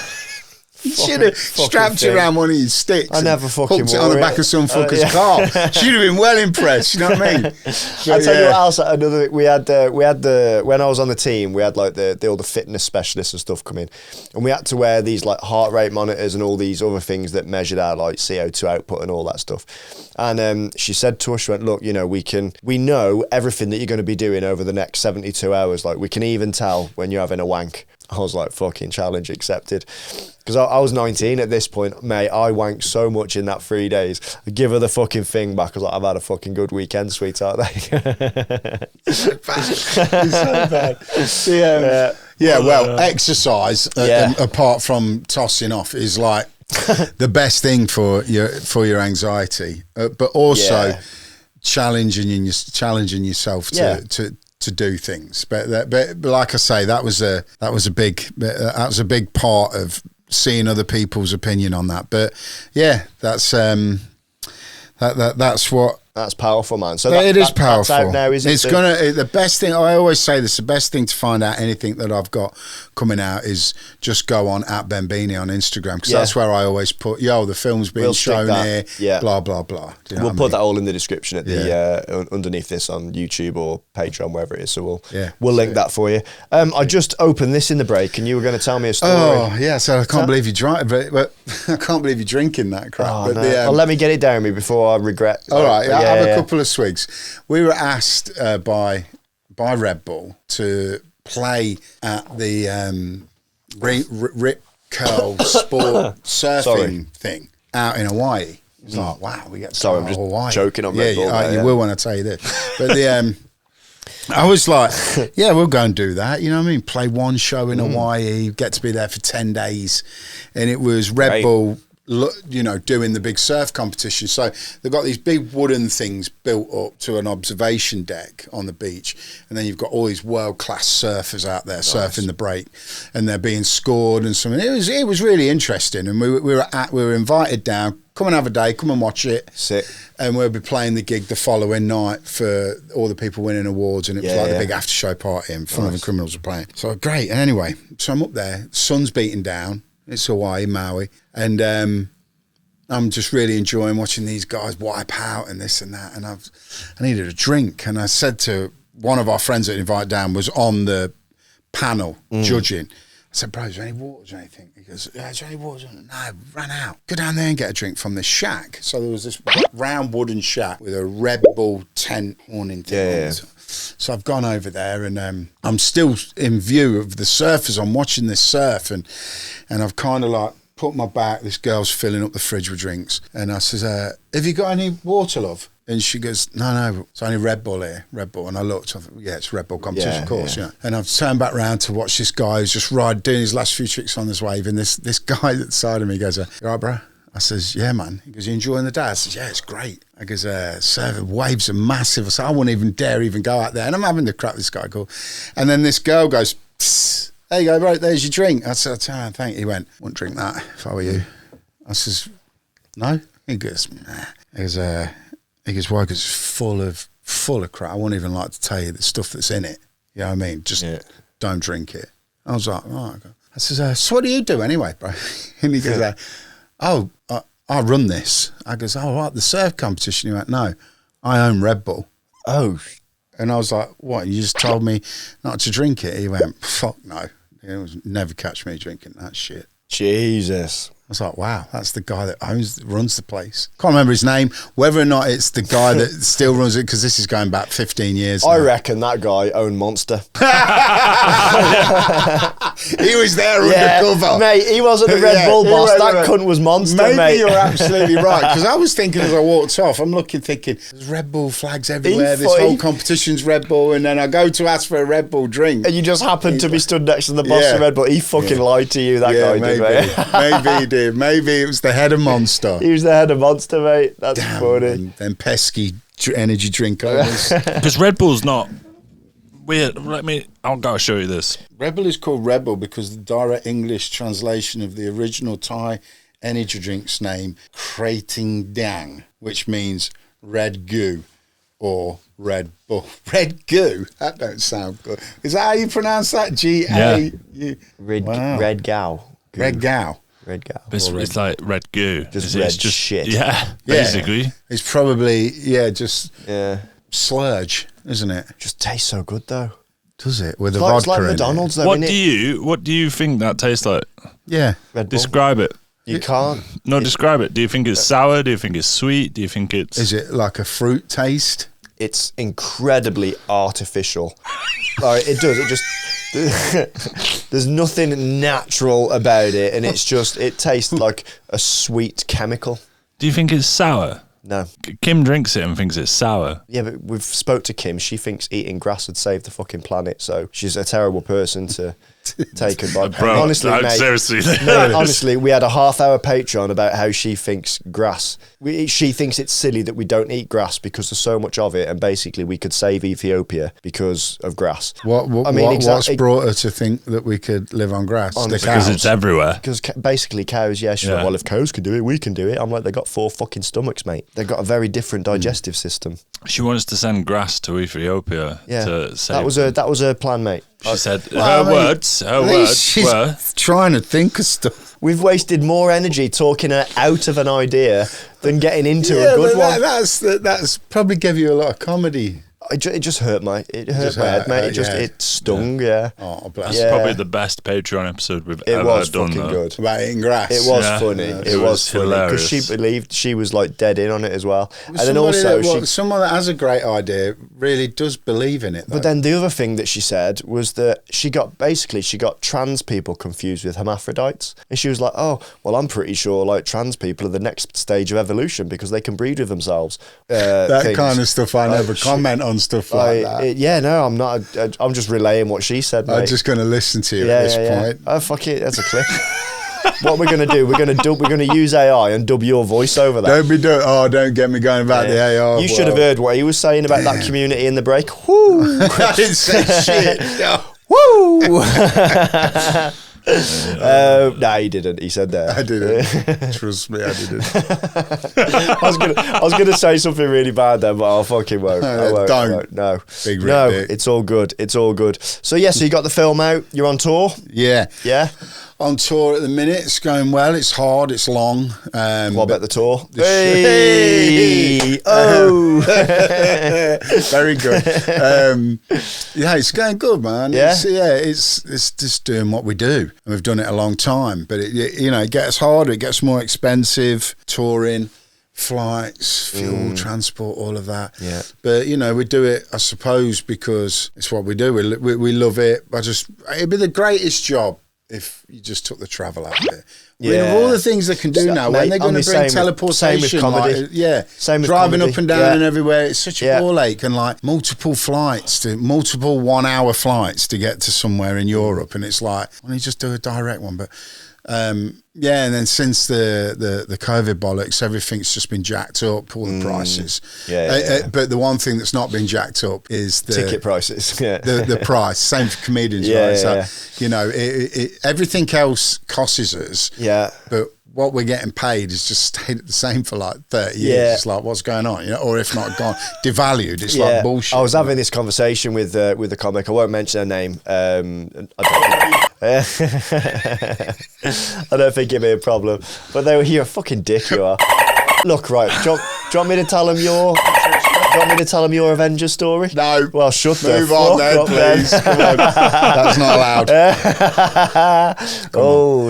You should have strapped it around one of his sticks. I never fucking hooked it on the back of some fucker's car. She'd have been well impressed. You know what I mean? I'll tell you what else. We had when I was on the team, we had like all the fitness specialists and stuff come in, and we had to wear these like heart rate monitors and all these other things that measured our like CO2 output and all that stuff. And she said to us, she went, look, you know, we know everything that you're going to be doing over the next 72 hours. Like we can even tell when you're having a wank. I was like, fucking challenge accepted. Because I was 19 at this point, mate. I wanked so much in that 3 days. I give her the fucking thing back. I was like, I've had a fucking good weekend, sweetheart. It's so bad. It's so bad. Well, exercise, apart from tossing off, is like the best thing for your anxiety, but also challenging yourself to do things. But like I say, that was a big part of seeing other people's opinion on that. But yeah, that's what. That's powerful, man. So it is powerful. That's out now, is it? It's the best thing. I always say this: the best thing to find out anything that I've got coming out is just go on @Benbini on Instagram, because that's where I always put, the film's being shown here. Yeah. Blah blah blah. We'll put that all in the description at the underneath this on YouTube or Patreon, wherever it is. So we'll link that for you. I just opened this in the break, and you were going to tell me a story. Oh yeah, so I can't believe you drive, but I can't believe you're drinking that crap. Oh, no. Well, let me get it down me before I regret. All right. Have a couple of swigs. We were asked by Red Bull to play at the Rip Curl Sport surfing thing out in Hawaii. It's like, wow, we get to I'm just Hawaii. Joking on Red Bull. You will when I tell you this. But I was like, we'll go and do that. You know what I mean? Play one show in Hawaii, get to be there for 10 days. And it was Red Bull, doing the big surf competition. So they've got these big wooden things built up to an observation deck on the beach, and then you've got all these world-class surfers out there surfing the break, and they're being scored and something. It was really interesting, and we were invited down. Come and have a day. Come and watch it. Sick. And we'll be playing the gig the following night for all the people winning awards, and it was like the big after show party, and Fun Lovin Criminals were playing. So great. And anyway, so I'm up there. Sun's beating down. It's Hawaii, Maui. And I'm just really enjoying watching these guys wipe out and this and that. And I needed a drink. And I said to one of our friends that invited down, was on the panel judging. I said, bro, is there any water or anything? He goes, yeah, is there any water? No, ran out. Go down there and get a drink from this shack. So there was this round wooden shack with a Red Bull tent awning thing on it. So I've gone over there, and I'm still in view of the surfers. I'm watching this surf, and I've kind of like put my back. This girl's filling up the fridge with drinks, and I says, have you got any water, love? And she goes, no, it's only Red Bull here, Red Bull. And I looked, I thought, it's Red Bull competition, of course. Yeah. And I've turned back round to watch this guy who's just doing his last few tricks on this wave, and this guy at the side of me goes, you all right, bro? I says, yeah, man. He goes, you enjoying the day? I says, yeah, it's great. I goes, the waves are massive. I said, I wouldn't even dare go out there. And I'm having the crap this guy called. And then this girl goes, psst, there you go, bro, there's your drink. I said, oh, thank you. He went, wouldn't drink that if I were you. I says, no? He goes, nah. He goes, why? Because it's full of crap. I wouldn't even like to tell you the stuff that's in it. You know what I mean? Just don't drink it. I was like, oh, okay. I says, so what do you do anyway, bro? And he goes, I run this. I goes, oh, right, the surf competition. He went, no, I own Red Bull. Oh. And I was like, what, you just told me not to drink it? He went, fuck no. He was never catch me drinking that shit. Jesus. I was like, wow, that's the guy that runs the place. Can't remember his name, whether or not it's the guy that still runs it, because this is going back 15 years now. I reckon that guy owned Monster. He was there undercover. Mate, he wasn't the Red Bull boss. That cunt was Monster, Maybe mate. You're absolutely right, because I was thinking as I walked off, I'm thinking, there's Red Bull flags everywhere, this whole competition's Red Bull, and then I go to ask for a Red Bull drink. And you just happened to be stood next to the boss of Red Bull. He fucking lied to you, that guy maybe. did, mate. Maybe he did. Maybe it was the head of Monster. He was the head of Monster, mate. That's funny. Them pesky energy drink owners. Because Red Bull's not weird. I'll go show you this. Red Bull is called Red Bull because the direct English translation of the original Thai energy drink's name, Krating Dang, which means red goo or Red Bull. Red goo? That don't sound good. Is that how you pronounce that? G-A-U? Red Gao. Red Gao. Red Gao. It's like red goo. Just red shit. Yeah, basically. It's probably, just slurge, isn't it? Just tastes so good, though. Does it? With the vodka it's like in McDonald's, it. though, What do you think that tastes like? Yeah. Red Bull. Describe it. You can't. No, describe it. Do you think it's sour? Do you think it's sweet? Do you think it's... Is it like a fruit taste? It's incredibly artificial. It does. It just... There's nothing natural about it, and it tastes like a sweet chemical. Do you think it's sour? No. Kim drinks it and thinks it's sour. Yeah, but we've spoke to Kim. She thinks eating grass would save the fucking planet, so she's a terrible person to take advice. Bro, honestly, mate, seriously. honestly, we had a half-hour Patreon about how she thinks grass. She thinks it's silly that we don't eat grass because there's so much of it, and basically we could save Ethiopia because of grass. What's brought her to think that we could live on grass? Because it's everywhere. Because basically cows, she's like, well, if cows can do it, we can do it. I'm like, they got 4 fucking stomachs, mate. They've got a very different digestive system. She wants to send grass to Ethiopia to save that was her plan, mate. She said her words were trying to think of stuff. We've wasted more energy talking her out of an idea than getting into a good one. That's probably gave you a lot of comedy. It just hurt my head, mate. It stung, yeah. Oh, bless. That's probably the best Patreon episode we've ever done. It was fucking good. About eating grass. It was funny. It was funny because she believed, she was like dead in on it as well. And then also someone that has a great idea really does believe in it. Though. But then the other thing that she said was that she got trans people confused with hermaphrodites, and she was like, oh, well, I'm pretty sure like trans people are the next stage of evolution because they can breed with themselves. That kind of stuff I never comment on. Stuff like that. I'm not. I'm just relaying what she said, mate. I'm just going to listen to you at this point. Oh, fuck it, that's a clip. What we're going to do? We're going to use AI and dub your voice over that. Don't get me going about the AI. You should have heard what he was saying about that community in the break. Woo! I didn't say shit. No. Woo! No, he didn't. He said that. I didn't. Trust me, I didn't. I was gonna say something really bad then, but I fucking won't. Don't. No. Big no, dick. It's all good. It's all good. So so you got the film out. You're on tour. Yeah. Yeah. On tour at the minute. It's going well. It's hard. It's long. What about the tour? Hey! Oh! Very good. It's going good, man. Yeah? It's just doing what we do. And we've done it a long time. But, it gets harder. It gets more expensive. Touring, flights, fuel, transport, all of that. Yeah. But, we do it, I suppose, because it's what we do. We love it. It'd be the greatest job if you just took the travel out of it. Yeah. All the things they can do now, when they're going to bring teleportation, same with comedy. Same with driving comedy. Up and down and everywhere, it's such a ball ache, and like multiple 1-hour flights to get to somewhere in Europe, and it's like, why don't you just do a direct one? But and then since the COVID bollocks, everything's just been jacked up, all the prices. But the one thing that's not been jacked up is the ticket prices. Yeah. The price. Same for comedians, right? So, everything else costs us. Yeah. But what we're getting paid is just stayed the same for like 30 years. Yeah. It's like, what's going on? Or if not gone, devalued. It's like bullshit. I was having this conversation with a comic. I won't mention her name. I don't think it'd be a problem. But you're a fucking dick, you are. Look, right, do you want me to tell him your Avengers story? No. Well, shut the Move on then, please. Come on. That's not allowed.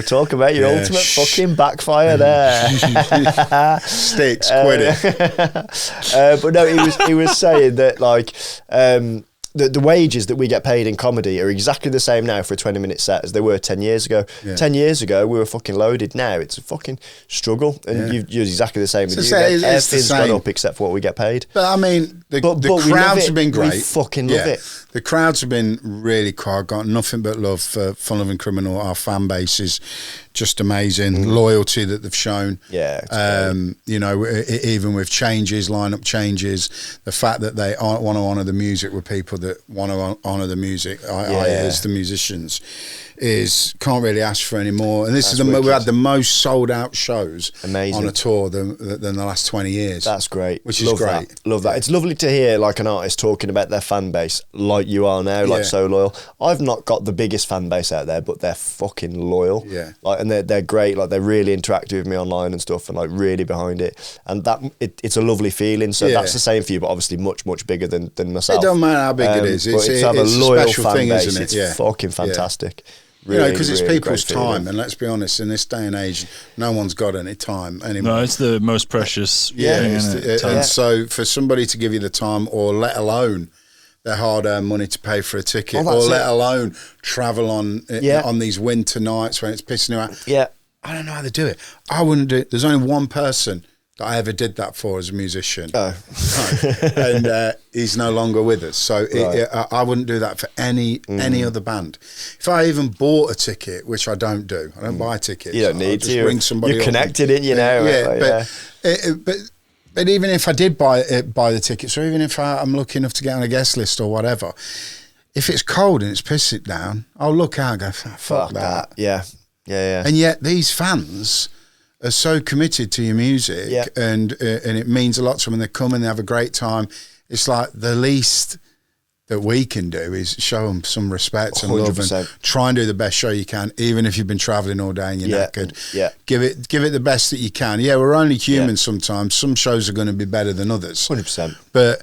Talk about your ultimate fucking backfire there. Sticks, quit it. But no, he was saying that like the wages that we get paid in comedy are exactly the same now for a 20-minute set as they were 10 years ago. Yeah. 10 years ago, we were fucking loaded. Now it's a fucking struggle. And you're exactly the same with you. Everything's gone up except for what we get paid. But I mean, the crowds have been great. We fucking love it. The crowds have been really cool. I've got nothing but love for Fun Lovin Criminals. Our fan base is just amazing. Loyalty that they've shown. Yeah. Even with changes, lineup changes, the fact that they want to honour the music with people that want to honour the music, as the musicians, can't really ask for any more. And this we had the most sold out shows on a tour than the last 20 years. That's great. Which is great. Love that. It's lovely to hear like an artist talking about their fan base like you are now, like so loyal. I've not got the biggest fan base out there, but they're fucking loyal. Yeah. Like, and they're great. Like, they're really interactive with me online and stuff, and like really behind it. And that it's a a lovely feeling. So that's the same for you, but obviously much, much bigger than myself. It don't matter how big it is. It's a loyal fan base. Isn't it? It's fucking fantastic. Really, because it's people's time, and let's be honest, in this day and age, no one's got any time anymore. No, it's the most precious thing, isn't it? And so for somebody to give you the time, or let alone their hard-earned money to pay for a ticket, Oh, or let alone travel on these winter nights when it's pissing you out. Yeah. I don't know how they do it. I wouldn't do it. There's only one person that I ever did that for as a musician. Oh. And he's no longer with us. So I wouldn't do that for any other band. If I even bought a ticket, which I don't do, I don't buy tickets. You don't need to. Bring somebody. You're connected in, you know. But even if I did buy the tickets, or even if I'm lucky enough to get on a guest list or whatever, if it's cold and it's pissing down, I'll look out and go, fuck that. Yeah. And yet these fans are so committed to your music, and it means a lot to them. When they come and they have a great time, it's like the least that we can do is show them some respect and 100%. Love, and try and do the best show you can, even if you've been travelling all day and you're knackered. Yeah. Give it the best that you can. Yeah, we're only human sometimes. Some shows are going to be better than others. 100%. But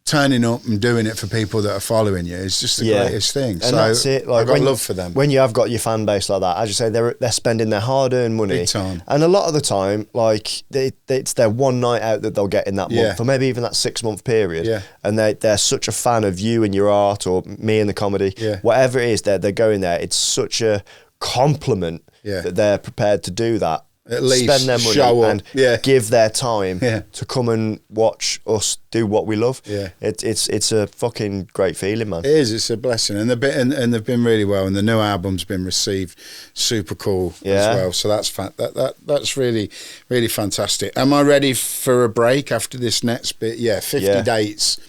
turning up and doing it for people that are following you is just the greatest thing. And so that's it. Like, I've got love for them. When you have got your fan base like that, as you say, they're spending their hard-earned money. Big time. And a lot of the time, like, it's their one night out that they'll get in that month, or maybe even that 6-month period. Yeah. And they're such a fan of you and your art, or me and the comedy. Yeah. Whatever it is, they're going there. It's such a compliment that they're prepared to do that. At least spend their money show up. And give their time to come and watch us do what we love. Yeah. It's a fucking great feeling, man. It is. It's a blessing, and they've been really well. And the new album's been received super cool as well. So that's really, really fantastic. Am I ready for a break after this next bit? Yeah, 50 dates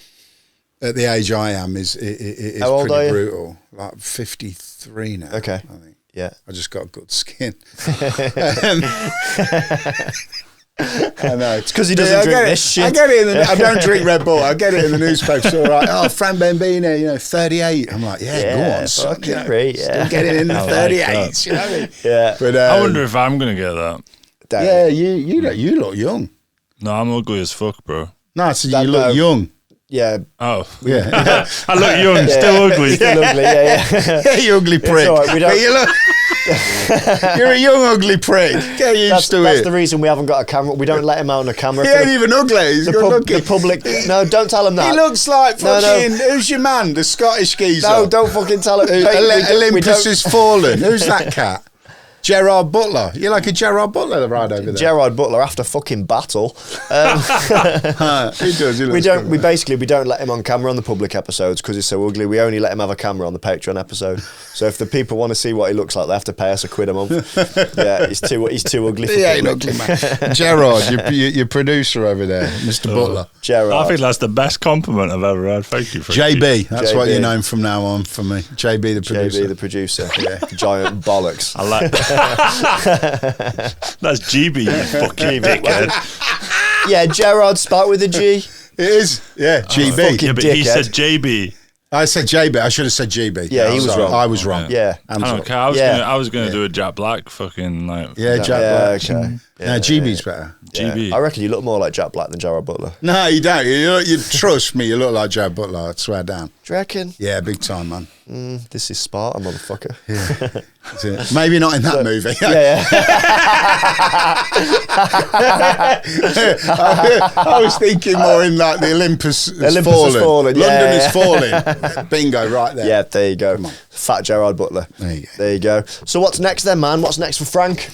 at the age I am is How old pretty are you? brutal. Like 53 now. Okay. I think. Yeah. I just got good skin. I know. It's because he doesn't drink this shit. I get it I don't drink Red Bull. I get it in the newspaper. It's all right. Oh, Frank Benbini, 38. I'm like, go on, son. Great, Still getting in the 38s, you know what I mean? Yeah. But, I wonder if I'm going to get that. Yeah, you look young. No, I'm ugly as fuck, bro. No, so you look young. Yeah. Oh. Yeah. I look young, still ugly. Still ugly, yeah. You ugly prick. Right, we don't... You're a young ugly prick. Get used to it. That's the reason we haven't got a camera. We don't let him out on a camera. He ain't even ugly. He's good looking. The public. No, don't tell him that. He looks like fucking. No. Who's your man? The Scottish geezer. No, don't fucking tell him. Olympus has fallen. Who's that cat? Gerard Butler. You're like a Gerard Butler right over there. Gerard Butler after fucking battle. He does. We don't let him on camera on the public episodes because he's so ugly. We only let him have a camera on the Patreon episode. So if the people want to see what he looks like, they have to pay us £1 a month. Yeah, he's too ugly for ain't ugly, man. Gerard, your producer over there, Mr. Butler. Gerard. I think that's the best compliment I've ever had. Thank you, Frankie. JB, that's JB. what you're known from now on for me. JB the producer. JB the producer. Yeah. Giant bollocks. I like that's GB, you fucking dickhead. Yeah, Gerard spelled with a G. It is. Yeah, GB. Yeah, but he said JB. I said JB. I should have said GB. Yeah, he was wrong. I was wrong. Yeah. I don't care. I was gonna do a Jack Black fucking like. Yeah, Jack Black. Okay. No, GB's better. GB. I reckon you look more like Jack Black than Gerard Butler. No, you don't. You trust me. You look like Jack Butler. I swear down. Do you reckon? Yeah, big time, man. This is Sparta, motherfucker. Yeah. Maybe not in that movie. Yeah. I was thinking more in like the Olympus has fallen. London is falling. Bingo, right there. Yeah, there you go. Fat Gerard Butler. There you go. So what's next then, man? What's next for Frank?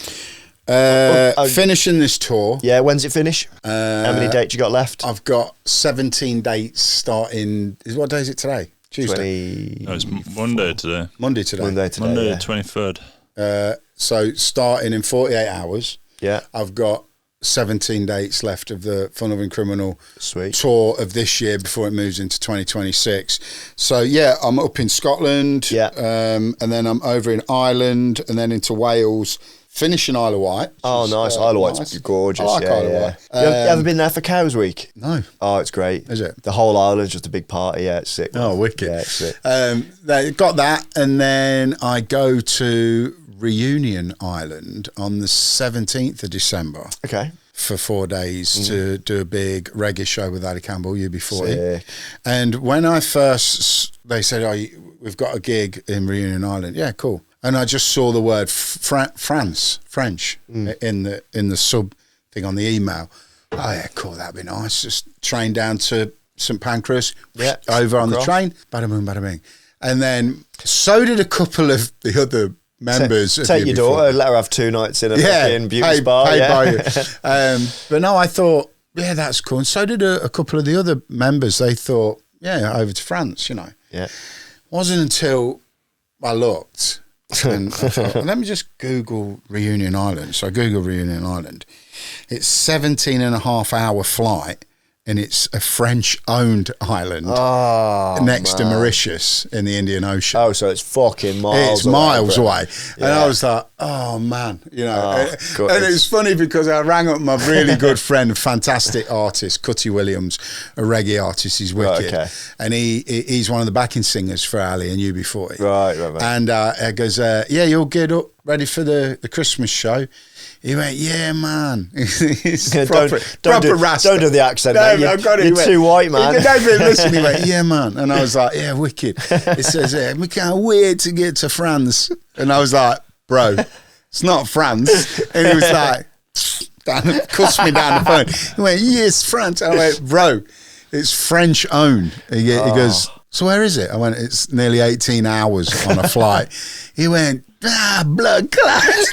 Finishing this tour. Yeah, when's it finish? How many dates you got left? I've got 17 dates starting. What day is it today? Tuesday. No, it's Monday today. Monday today. Monday the 23rd. So starting in 48 hours. Yeah. I've got 17 dates left of the Fun Lovin Criminal Sweet. Tour of this year before it moves into 2026. So yeah, I'm up in Scotland. Yeah. And then I'm over in Ireland and then into Wales. Finishing Isle of Wight. Oh, nice. Isle of Wight's gorgeous. I like Isle of Wight. You ever been there for Cows Week? No. Oh, it's great. Is it? The whole island's just a big party. Yeah, it's sick. Oh, wicked. Yeah, it's sick. They got that, and then I go to Reunion Island on the 17th of December. Okay. For 4 days to do a big reggae show with Ali Campbell, UB40. Sick. And when I first, they said, "Oh, we've got a gig in Reunion Island." Yeah, cool. And I just saw the word French in the sub thing on the email. Oh yeah, cool. That'd be nice. Just train down to St Pancras, over on the train, bada boom, bada bing. And then so did a couple of the other members. Take your daughter, let her have 2 nights in a fucking beauty spa. But no, I thought, that's cool. And so did a couple of the other members. They thought, over to France, you know. Yeah. Wasn't until I looked and I thought, let me just Google Reunion Island. So I Googled Reunion Island. It's 17.5-hour flight. And it's a French-owned island next to Mauritius in the Indian Ocean. Oh, so it's fucking miles It's miles away. Yeah. And I was like, oh, man. You know. And it's funny because I rang up my really good friend, a fantastic artist, Cutty Williams, a reggae artist. He's wicked. Right, okay. And he's one of the backing singers for Ali and UB40. Right. And he goes, you're geared up, ready for the Christmas show? He went, yeah, man. proper Rasta. Don't do the accent, mate. You're too white, man. Listen, he went, yeah, man. And I was like, yeah, wicked. It says, we can't wait to get to France. And I was like, bro, it's not France. And he was like, cussed me down the phone. He went, yes, France. I went, bro, it's French owned. He goes, so where is it? I went, it's nearly 18 hours on a flight. He went, blood clots.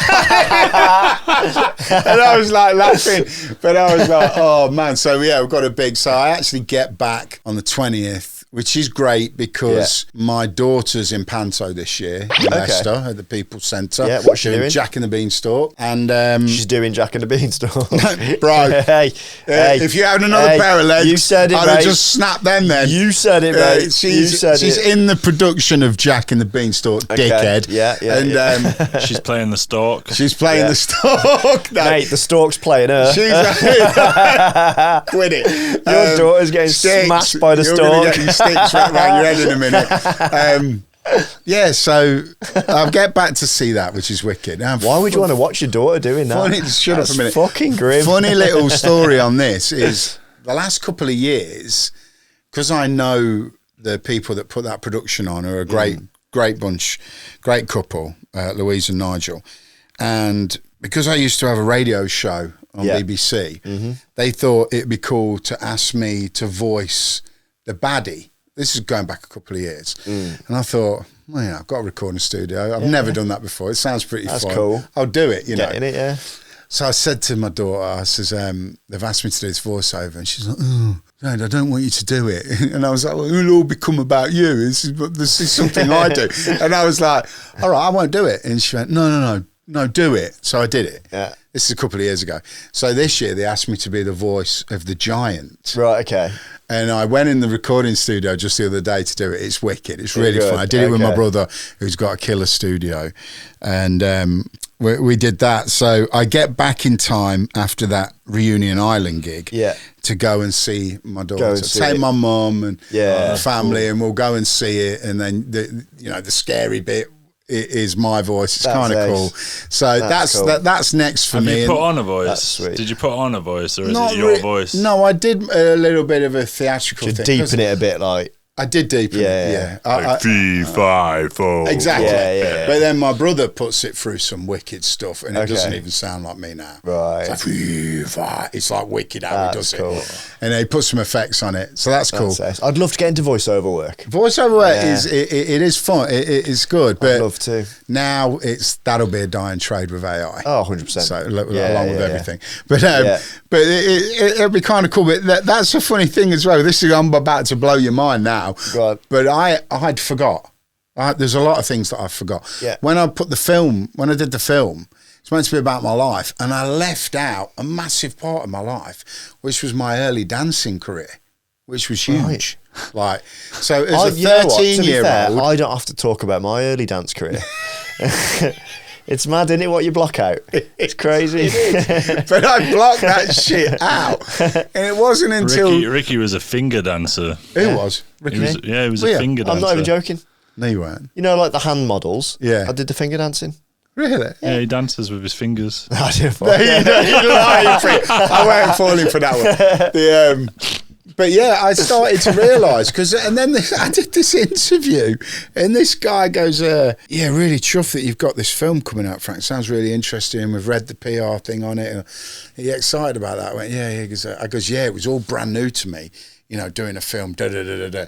And I was like laughing, but I was like, oh man. So we've got a big, so I actually get back on the 20th, which is great because my daughter's in Panto this year in Leicester at the People's Centre. Yeah, what's she doing? Jack and the Beanstalk. And she's doing Jack and the Beanstalk. Bro, hey, if you had another pair of legs, you said it, I'd have just snapped them then. You said it, mate. She's in the production of Jack and the Beanstalk, dickhead. Yeah. And she's playing the stork. She's playing the stork. No. Mate, the stork's playing her. She's quit it. Your daughter's getting smashed by the stork. Sticks right around your head in a minute. So I'll get back to see that, which is wicked. Why would you want to watch your daughter doing that? Shut up a minute. Fucking grim. Funny little story on this is the last couple of years, because I know the people that put that production on are a great bunch, great couple, Louise and Nigel. And because I used to have a radio show on BBC, they thought it'd be cool to ask me to voice the baddie. This is going back a couple of years. And I thought, I've got a recording studio. I've never done that before. It sounds pretty fun. That's cool. I'll do it, you know. Get in it, yeah. So I said to my daughter, I says, they've asked me to do this voiceover. And she's like, Dad, I don't want you to do it. And I was like, well, it'll all become about you. This is something I do. And I was like, all right, I won't do it. And she went, no, do it. So I did it. Yeah. This is a couple of years ago. So this year they asked me to be the voice of the giant. Right, okay. And I went in the recording studio just the other day to do it. It's wicked. It's really fun. I did it with my brother, who's got a killer studio. And we did that. So I get back in time after that Reunion Island gig to go and see my daughter. Take my mum and family, and we'll go and see it. And then the scary bit is my voice. It's kind of cool. So that's next for me. Have you put on a voice? That's sweet. Did you put on a voice, or is it your voice? No, I did a little bit of a theatrical thing. Deepen it a bit, like. I did deepen it, Like 3, 5, 4. Exactly. Yeah. But then my brother puts it through some wicked stuff, and it doesn't even sound like me now. Right. It's like 3, 5. It's like wicked how he does cool. it. And he puts some effects on it, so that's cool. I'd love to get into voiceover work. Voiceover work is fun. It's good, but I'd love to. Now that'll be a dying trade with AI. Oh, 100%. So along with everything, but it'll be kind of cool. But that's a funny thing as well. I'm about to blow your mind now. God. But I'd forgot. There's a lot of things that I forgot. Yeah. When I did the film, it's meant to be about my life, and I left out a massive part of my life, which was my early dancing career, which was huge. Like, so as a 13-year-old, I don't have to talk about my early dance career. It's mad, isn't it, what you block out? It's crazy. It is. But I blocked that shit out. And it wasn't until... Ricky was a finger dancer. Who was? Ricky? He was a finger dancer. I'm not even joking. No, you weren't. You know, like the hand models? Yeah. I did the finger dancing. Really? Yeah, he dances with his fingers. I weren't falling for that one. But yeah, I started to realise, and then I did this interview, and this guy goes, really chuffed that you've got this film coming out, Frank. Sounds really interesting. We've read the PR thing on it. Are you excited about that? I went, yeah. I goes, it was all brand new to me. doing a film, da-da-da-da-da.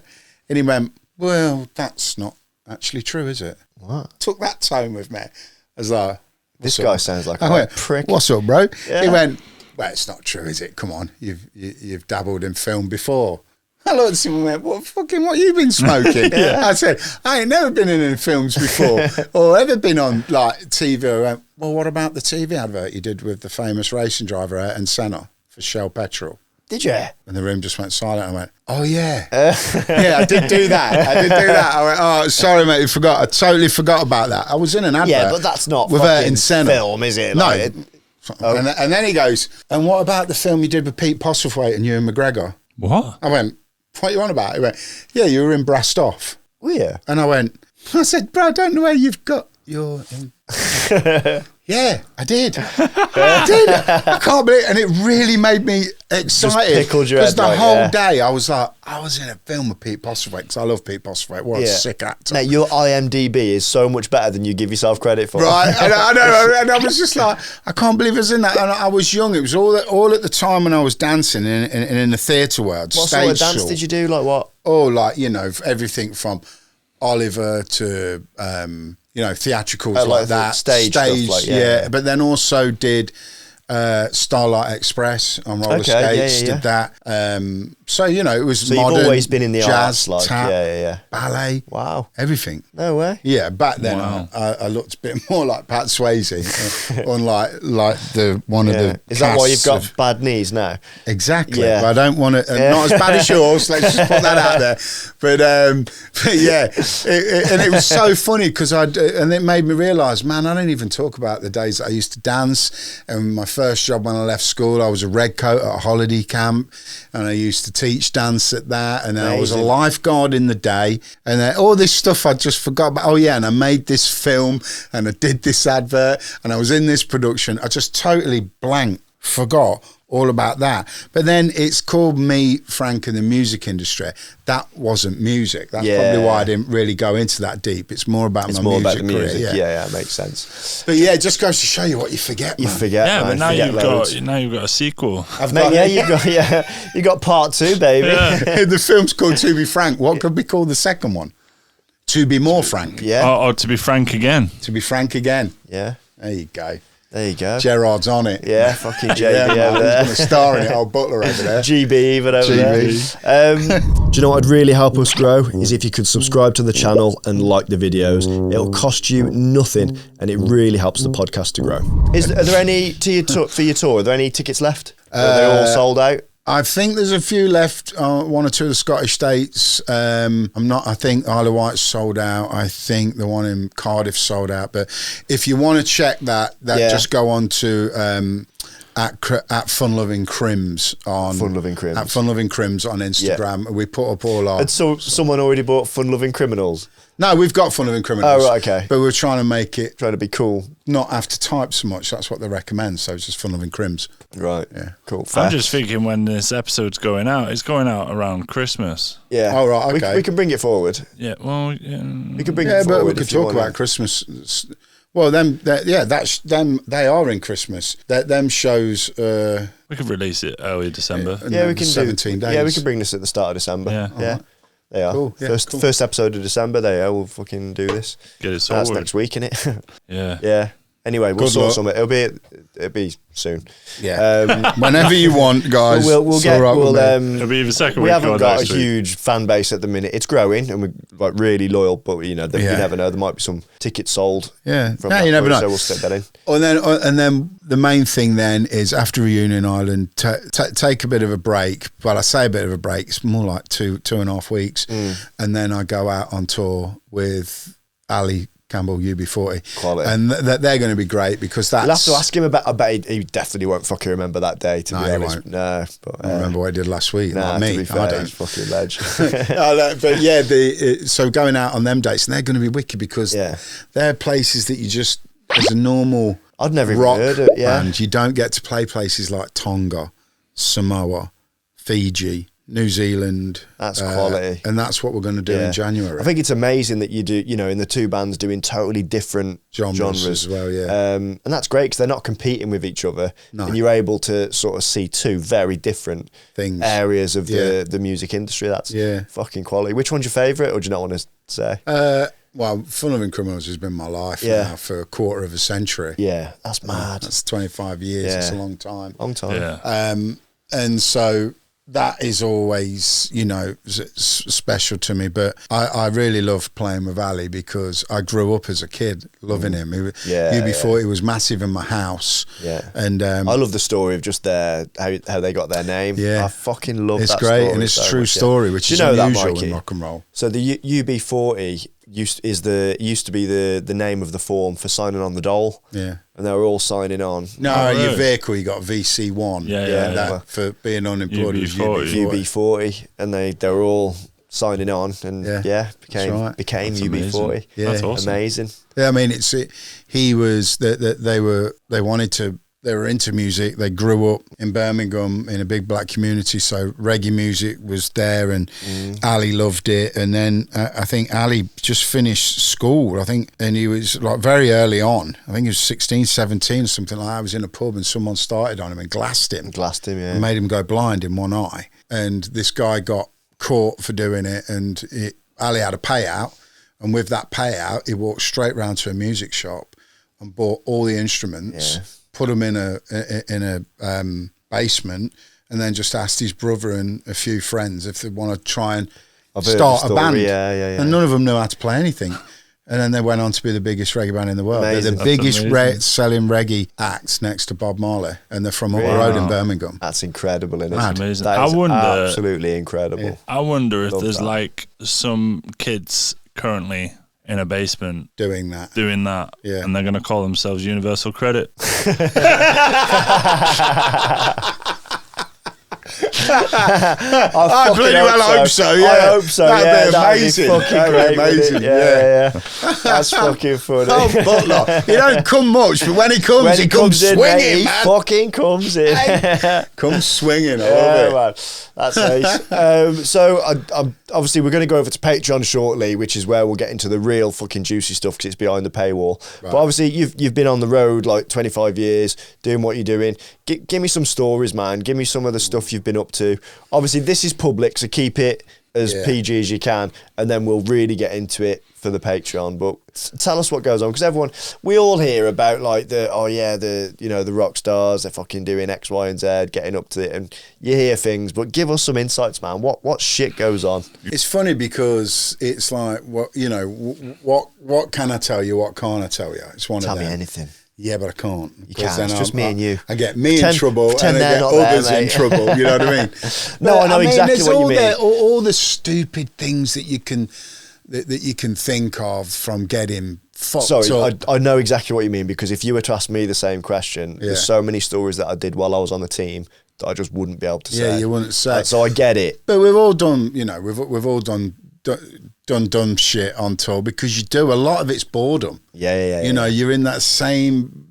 And he went, well, that's not actually true, is it? What? Took that tone with me. I was like, this guy sounds like a prick. What's up, bro? Yeah. He went, well, it's not true, is it? Come on, you've dabbled in film before. I looked at him and went, what have you been smoking? I said, I ain't never been in any films before or ever been on like TV. I went, well, what about the TV advert you did with the famous racing driver Ayrton Senna for Shell Petrol? Did you? And the room just went silent. I went, oh, yeah. Yeah, I did do that. I went, oh, sorry, mate, I totally forgot about that. I was in an advert. Yeah, but that's not with fucking Senna. film, is it? No. Like, And then he goes, and what about the film you did with Pete Postlethwaite and Ewan McGregor? What? I went, what are you on about? He went, yeah, you were in Brassed Off. Were you? And I said, bro, I don't know where you've got your... Yeah, I did. I can't believe it. And it really made me excited. Just pickled your head, because the whole day I was like, I was in a film with Pete Postlethwaite because I love Pete Postlethwaite. What a sick actor. Mate, your IMDb is so much better than you give yourself credit for. Right, and I know. And I was just like, I can't believe I was in that. And I was young. It was all at the time when I was dancing in the theatre world. What sort of dance did you do? Like what? Oh, like, everything from Oliver to... theatricals like that. Stage stuff, like, yeah. But then also did Starlight Express on roller skates, did that. So, it was so modern. You've always been in the jazz, arts, like, tap, ballet. Wow. Everything. No way. Yeah, back then I looked a bit more like Pat Swayze on like one of the Is that why you've got bad knees now? Exactly. Yeah. But I don't want to, not as bad as yours, let's just put that out there. But yeah, and it was so funny because and it made me realise, man, I don't even talk about the days that I used to dance. And my first job when I left school, I was a red coat at a holiday camp and I used to teach dance at that, and then I was a lifeguard in the day, and then all this stuff I just forgot about. Oh yeah, and I made this film and I did this advert and I was in this production. I just totally forgot all about that. But then it's called Me, Frank, and the music industry. That wasn't music. That's probably why I didn't really go into that deep. It's more about my music career. Yeah, it makes sense. But yeah, it just goes to show you what you forget. You forget. Yeah, man. but now you've got a sequel. You got part 2, baby. Yeah. The film's called To Be Frank. What could be called the second one? To Be More Frank. Yeah. Or To Be Frank Again. To Be Frank Again. Yeah. There you go. There you go. Gerard's on it. Yeah, fucking JB over there. He's going to star in it, old Butler over there. GB even over there. Do you know what would really help us grow? Is if you could subscribe to the channel and like the videos. It'll cost you nothing and it really helps the podcast to grow. Are there any, for your tour, are there any tickets left? Are they all sold out? I think there's a few left, one or two of the Scottish states. I think Isle of Wight's sold out. I think the one in Cardiff sold out. But if you want to check that just go on to at Fun Lovin Crims on Fun Lovin Crims. At Fun Lovin Crims on Instagram. Yeah. We put up all our... And so someone already bought Fun Lovin Criminals? No, we've got Fun Lovin Criminals. Oh, right, okay. But we're trying to make it... Trying to be cool. Not have to type so much. That's what they recommend. So it's just Fun Lovin Crims. Right. Yeah. Cool. Fair. I'm just thinking when this episode's going out, it's going out around Christmas. Yeah. Oh, right, okay. We can bring it forward. Yeah, well... We can bring it forward. Yeah, but we could talk about Christmas... Well, they are in Christmas. Them shows... we could release it early December. Yeah, we can 17 days. Yeah, we can bring this at the start of December. Yeah. Yeah. They are. Cool. Yeah, first episode of December, we'll fucking do this. Get it sorted. That's next week, innit? Yeah. Yeah. Anyway, we'll sort something. It'll be soon. Yeah. Whenever you want, guys. It'll be the second week. We haven't got a huge fan base at the minute. It's growing, and we're like really loyal. But you never know. There might be some tickets sold. Yeah. From you never know. So we'll stick that in. And then the main thing then is after Reunion Island, take a bit of a break. Well, I say a bit of a break. It's more like 2.5 weeks, and then I go out on tour with Ali Campbell, UB40. Quality. And they're going to be great because that's... You'll have to ask him about... I bet he definitely won't fucking remember that day, to be honest. Won't. No, but... I remember what I did last week. Not me. To be fair, I don't. He's fucking ledge. But yeah, so going out on them dates, and they're going to be wicked because they're places that you just... As a normal I'd never rock even heard it, band, you don't get to play places like Tonga, Samoa, Fiji, New Zealand. That's quality. And that's what we're going to do in January. I think it's amazing that you do, you know, in the two bands doing totally different genres as well, yeah. And that's great because they're not competing with each other. No. And you're able to sort of see two very different areas of the music industry. That's fucking quality. Which one's your favourite, or do you not want to say? Well, Fun Lovin Criminals has been my life now for a quarter of a century. Yeah, that's mad. That's 25 years. It's a long time. Long time. Yeah. And so that is always, you know, special to me. But I really love playing with Ali because I grew up as a kid loving him. UB40 was massive in my house. Yeah. And I love the story of just how they got their name. Yeah. I fucking love that story. It's great, and it's a true story, which is unusual in rock and roll. So the UB40 used to be the name of the form for signing on the dole. Yeah. And they were all signing on. No, your vehicle, you got VC1. Yeah. For being unemployed was UB40. And they were all signing on, and became That's UB40. Amazing. Yeah, that's awesome. Amazing. Yeah, I mean, he was they were into music. They grew up in Birmingham in a big black community, so reggae music was there, and Ali loved it. And then I think Ali just finished school, and he was like very early on. I think he was 16, 17, something like that. I was in a pub and someone started on him and glassed him, yeah. And made him go blind in one eye. And this guy got caught for doing it, and Ali had a payout. And with that payout, he walked straight round to a music shop and bought all the instruments. Yeah. Put him in a basement, and then just asked his brother and a few friends if they want to try and start a band. Yeah. And none of them knew how to play anything. And then they went on to be the biggest reggae band in the world. Amazing. They're the biggest selling reggae acts next to Bob Marley, and they're from up the road in Birmingham. That's incredible, isn't it? That's amazing. That is absolutely incredible. Yeah. I wonder if there's like some kids currently in a basement doing that, and they're going to call themselves Universal Credit. I bloody well hope so. Yeah, I hope so. That'd be amazing. That'd be amazing. Yeah. That's fucking funny. Oh, Butler, he don't come much, but when he comes, he comes swinging, mate, man. He fucking comes in. Hey, comes swinging. I love it. Man. That's nice. So obviously we're going to go over to Patreon shortly, which is where we'll get into the real fucking juicy stuff because it's behind the paywall. Right. But obviously you've been on the road like 25 years doing what you're doing. Give me some stories, man. Give me some of the stuff you've been up to. Obviously this is public, so keep it as PG as you can, and then we'll really get into it for the Patreon. But tell us what goes on, because we all hear about like the rock stars, they're fucking doing X, Y, and Z, getting up to it, and you hear things. But give us some insights, man. What shit goes on? It's funny because it's like what can I tell you? What can't I tell you? It's one of them. Tell me anything. Yeah, but I can't. You can't. It's just me and you. I get in trouble, and I get others in trouble. You know what I mean? No, I know exactly what you mean. All the stupid things that you can think of from getting fucked up. I know exactly what you mean, because if you were to ask me the same question, there's so many stories that I did while I was on the team that I just wouldn't be able to say. Yeah, you wouldn't say. So I get it. But we've all done, we've all done dumb shit on tour, because you do. A lot of it's boredom. Yeah. You're in that same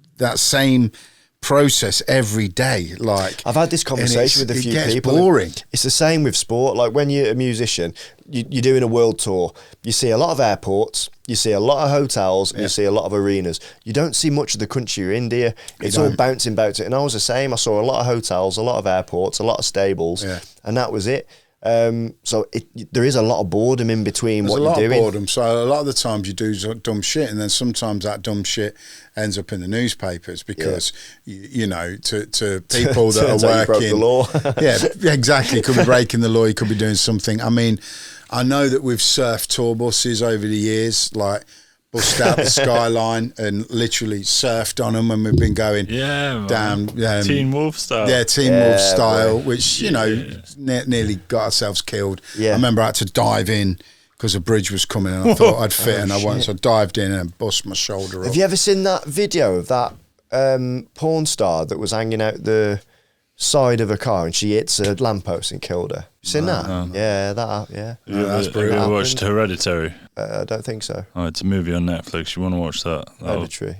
process every day. Like, I've had this conversation with a few people. It's boring. It's the same with sport. Like when you're a musician, you're doing a world tour. You see a lot of airports, you see a lot of hotels, and you see a lot of arenas. You don't see much of the country you're in, do you? It's all bouncing. And I was the same. I saw a lot of hotels, a lot of airports, a lot of stables, and that was it. So there is a lot of boredom in between what you're doing. There's a lot of boredom. So a lot of the times you do dumb shit, and then sometimes that dumb shit ends up in the newspapers because to people that are working. Broke the law. Yeah, exactly. Could be breaking the law. You could be doing something. I mean, I know that we've surfed tour buses over the years, like bust out the skyline and literally surfed on them when we've been going down Teen Wolf style. Yeah, Teen Wolf style, which nearly got ourselves killed. I remember I had to dive in because a bridge was coming, and I thought I'd fit, and I went, so I dived in and bust my shoulder up. Have you ever seen that video of that porn star that was hanging out the side of a car and she hits a lamppost and killed her? You seen that? No. Yeah, that. Yeah. That's brutal. Have you watched Hereditary? I don't think so. Oh, it's a movie on Netflix. You want to watch that? Hereditary.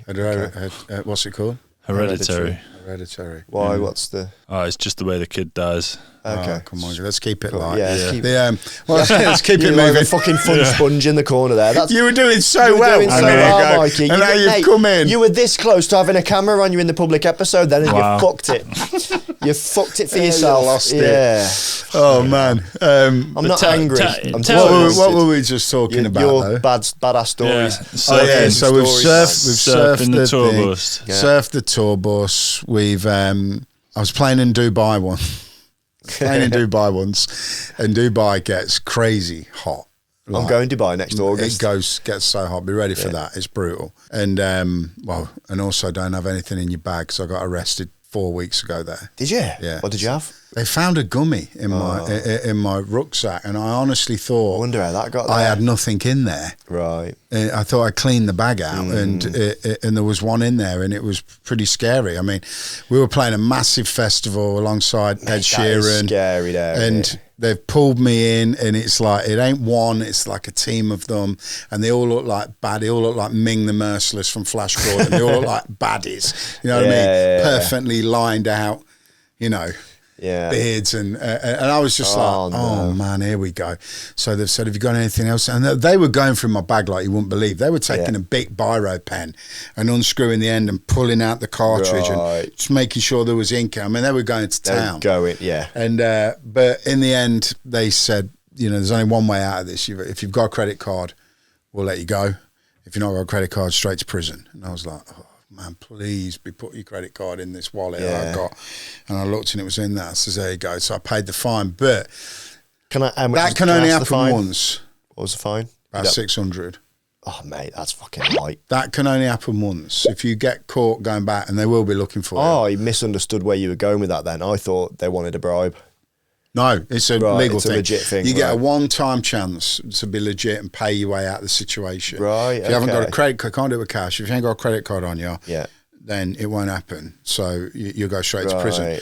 What's it called? Hereditary. Hereditary. Why? What's the? Oh, it's just the way the kid dies. Okay, come on, let's keep it light. Yeah, let's keep it moving. A fucking fun sponge in the corner there. You were doing so well, Mikey. And now you've come in. You were this close to having a camera on you in the public episode, then, and you fucked it. You fucked it for yourself. You lost it. Oh man, I'm not angry. What were we just talking about? Your badass stories. Yeah. So we've surfed the tour bus. Surfed the tour bus. I was playing in Dubai once. And Dubai gets crazy hot. I'm going to Dubai next August. It gets so hot. Be ready for that. It's brutal. And and also don't have anything in your bag, because I got arrested 4 weeks ago there. Did you? Yeah. What did you have? They found a gummy in my rucksack, and I honestly thought, I wonder how that got there. I had nothing in there. Right. I thought I cleaned the bag out, and there was one in there, and it was pretty scary. I mean, we were playing a massive festival alongside Ed Sheeran. That is scary there. And they've pulled me in, and it's like, it ain't one, it's like a team of them, and they all look like they all look like Ming the Merciless from Flash Gordon. They all look like baddies. You know what I mean? Perfectly lined out, beards, and I was just oh man, here we go. So they've said, have you got anything else? And they were going through my bag like you wouldn't believe. They were taking a big biro pen and unscrewing the end and pulling out the cartridge and just making sure there was ink. I mean, they were going to town. And but in the end, they said, there's only one way out of this. If you've got a credit card, we'll let you go. If you've not got a credit card, straight to prison. And I was like, man, please put your credit card in this wallet I've got. And I looked and it was in that. So there you go. So I paid the fine, but that can only happen once. What was the fine? About 600. Oh, mate, that's fucking light. That can only happen once. If you get caught going back, and they will be looking for you. Oh, you misunderstood where you were going with that then. I thought they wanted a bribe. No, it's a legal thing. A legit thing. You get a one-time chance to be legit and pay your way out of the situation. Right. If you haven't got a credit card, can't do it with cash. If you ain't got a credit card on you, then it won't happen. So you'll go straight to prison.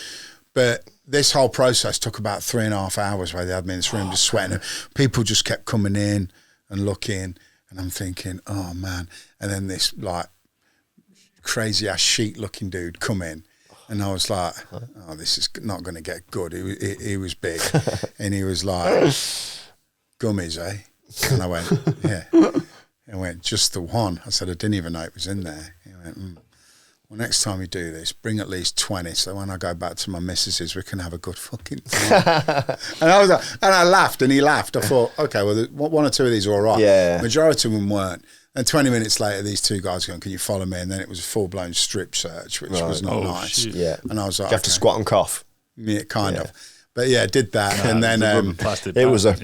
But this whole process took about 3.5 hours where they had me in this room just sweating. People just kept coming in and looking, and I'm thinking, oh man. And then this like crazy ass sheet-looking dude come in. And I was like, oh, this is not going to get good. He was big. And he was like, gummies, eh? And I went, yeah. I went, just the one. I said, I didn't even know it was in there. He went, well, next time you do this, bring at least 20. So when I go back to my missus's, we can have a good fucking time. And I was like, and I laughed, and he laughed. I thought, okay, well, one or two of these are all right. Yeah. Majority of them weren't. And 20 minutes later, these two guys going, can you follow me? And then it was a full-blown strip search, which was not nice. Shit. Yeah. And I was like, you have to squat and cough. Yeah, kind of. But yeah, did that. And then it was a...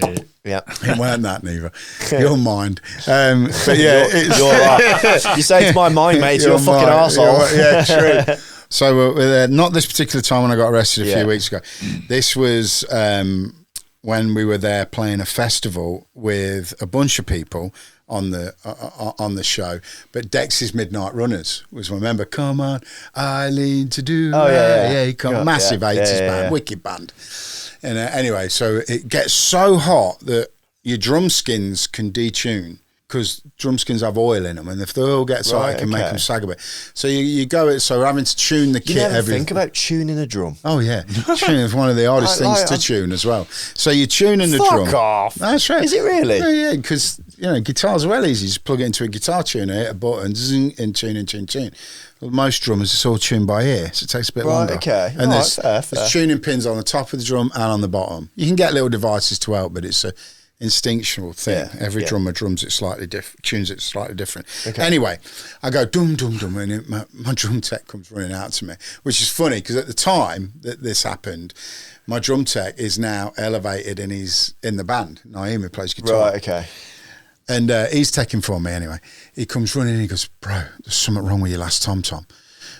Yeah. It weren't that neither. Your mind. But yeah. You're right. You say it's my mind, mate. You're a fucking arsehole. Yeah, true. So not this particular time when I got arrested a few weeks ago. This was when we were there playing a festival with a bunch of people on the show, but Dexys Midnight Runners was, remember, come on, Eileen to do. Massive 80s band, wicked band. And anyway, so it gets so hot that your drum skins can detune, because drum skins have oil in them, and if the oil gets hot, it can make them sag a bit. So you go, so we're having to tune the kit. You never think about tuning a drum. Oh yeah, tuning is one of the hardest things to tune as well. So you're tuning the drum. Fuck off. That's right. Is it really? Yeah, because guitars are well easy. You just plug it into a guitar tuner, hit a button, zing, and tune. Well, most drummers, it's all tuned by ear, so it takes a bit longer. Okay. And there's tuning pins on the top of the drum and on the bottom. You can get little devices to help, but it's a instinctual thing. Every drummer drums it slightly different, tunes it slightly different. Okay. Anyway, I go dum dum dum, and my drum tech comes running out to me, which is funny because at the time that this happened, my drum tech is now elevated and he's in the band. Naomi plays guitar. Right. Okay. And he's taking for me anyway. He comes running and he goes, bro, there's something wrong with your last tom-tom.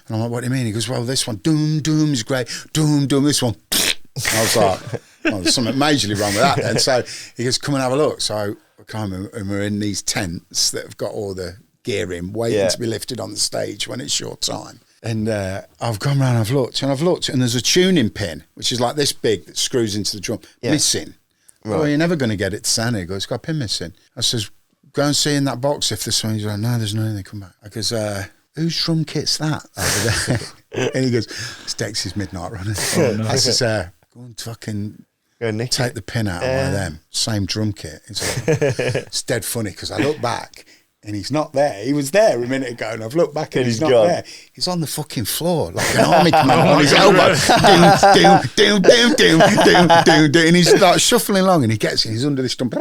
And I'm like, what do you mean? He goes, well, this one, doom, doom is great. Doom, doom, this one. I was like, well, there's something majorly wrong with that then. So he goes, come and have a look. So I come and we're in these tents that have got all the gear in, waiting to be lifted on the stage when it's your time. And I've gone round, I've looked, and there's a tuning pin, which is like this big, that screws into the drum, missing. Right. Well, you're never going to get it to sound. He goes, it's got a pin missing. I says, go and see in that box if there's something. He's like, no, there's nothing. They come back. I goes, whose drum kit's that over there? And he goes, it's Dexys Midnight Runners. Oh, no. I says, go and fucking take the pin out of one of them. Same drum kit. It's dead funny because I look back and he's not there. He was there a minute ago and I've looked back and he's not there. He's on the fucking floor like an army commander on his elbow. And he's like shuffling along and he gets it. He's under this stump.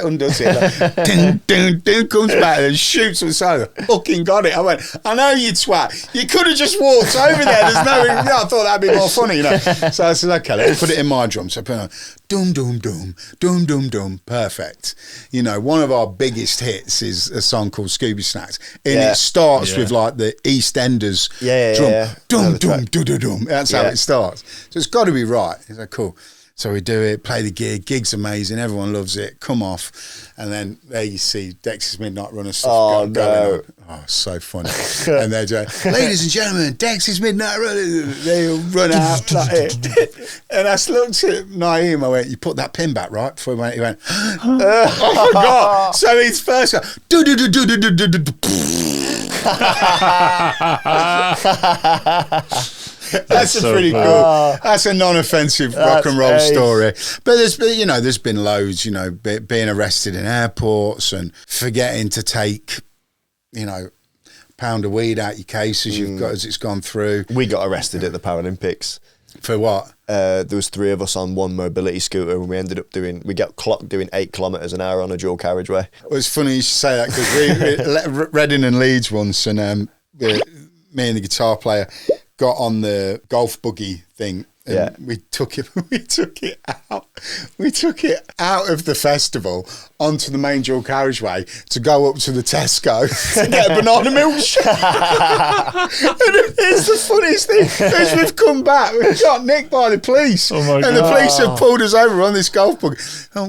Undoes it. Comes back and shoots on the side. I fucking got it. I went, I know you twat. You could have just walked over there. There's no. I thought that'd be more funny, you know. So I said, okay, let's put it in my drum. So I put it on. Doom, doom, doom, doom, doom, doom. Perfect. You know, one of our biggest hits is a song called Scooby Snacks. And it starts with like the EastEnders drum. Doom, doom, doom, doom, doom. That's how it starts. So it's got to be right. It's like, cool. So we do it, play the gig. Gig's amazing. Everyone loves it. Come off. And then there you see Dexys Midnight Runners stuff going on. Oh, so funny. And they're just, ladies and gentlemen, Dexys Midnight Runners. They run out like it. And I looked at Naeem. I went, you put that pin back, right? Before he went, oh, my God. So he's first go, That's a pretty cool. That's a non-offensive rock and roll story. But there's been loads. You know, being arrested in airports and forgetting to take, a pound of weed out your case as you've got as it's gone through. We got arrested at the Paralympics. For what? There was 3 of us on one mobility scooter, and we ended up we got clocked doing 8 kilometres an hour on a dual carriageway. Well, it's funny you should say that because we Reading and Leeds once, and me and the guitar player got on the golf buggy thing and we took it out of the festival onto the main dual carriageway to go up to the Tesco to get a banana milkshake. And it's the funniest thing is we've come back, we got nicked by the police. Oh my God. And the police have pulled us over on this golf buggy.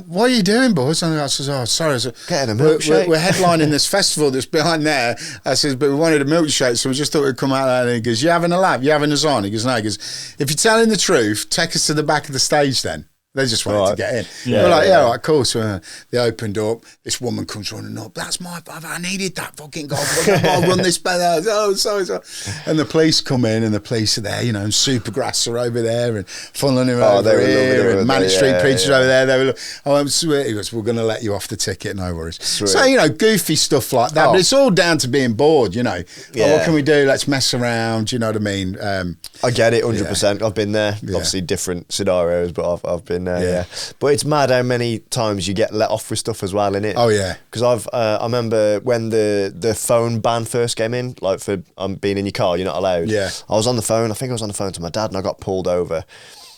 What are you doing, boys? And I says, oh, sorry. I said, getting a milkshake. We're headlining this festival that's behind there. I says, but we wanted a milkshake, so we just thought we'd come out there. And he goes, you having a laugh? You having us on? He goes, no. He goes, if you're telling the truth, take us to the back of the stage then. They just wanted to get in. Yeah, we're like, all right, cool. So they opened up. This woman comes running up. That's my brother. I needed that fucking golf. I'll run this better. Oh, sorry. And the police come in, and the police are there. And Supergrass are over there, and Fun Lovin over here, and Manic Street Preachers over there. They were. I'm sweet. He goes, we're going to let you off the ticket. No worries. Sweet. So goofy stuff like that. But it's all down to being bored. What can we do? Let's mess around. You know what I mean? I get it 100%. I've been there. Obviously, different scenarios, but I've been. But it's mad how many times you get let off with stuff as well, innit? Oh yeah. Because I remember when the phone ban first came in, like for being in your car, you're not allowed. Yeah. I was on the phone. I think I was on the phone to my dad, and I got pulled over.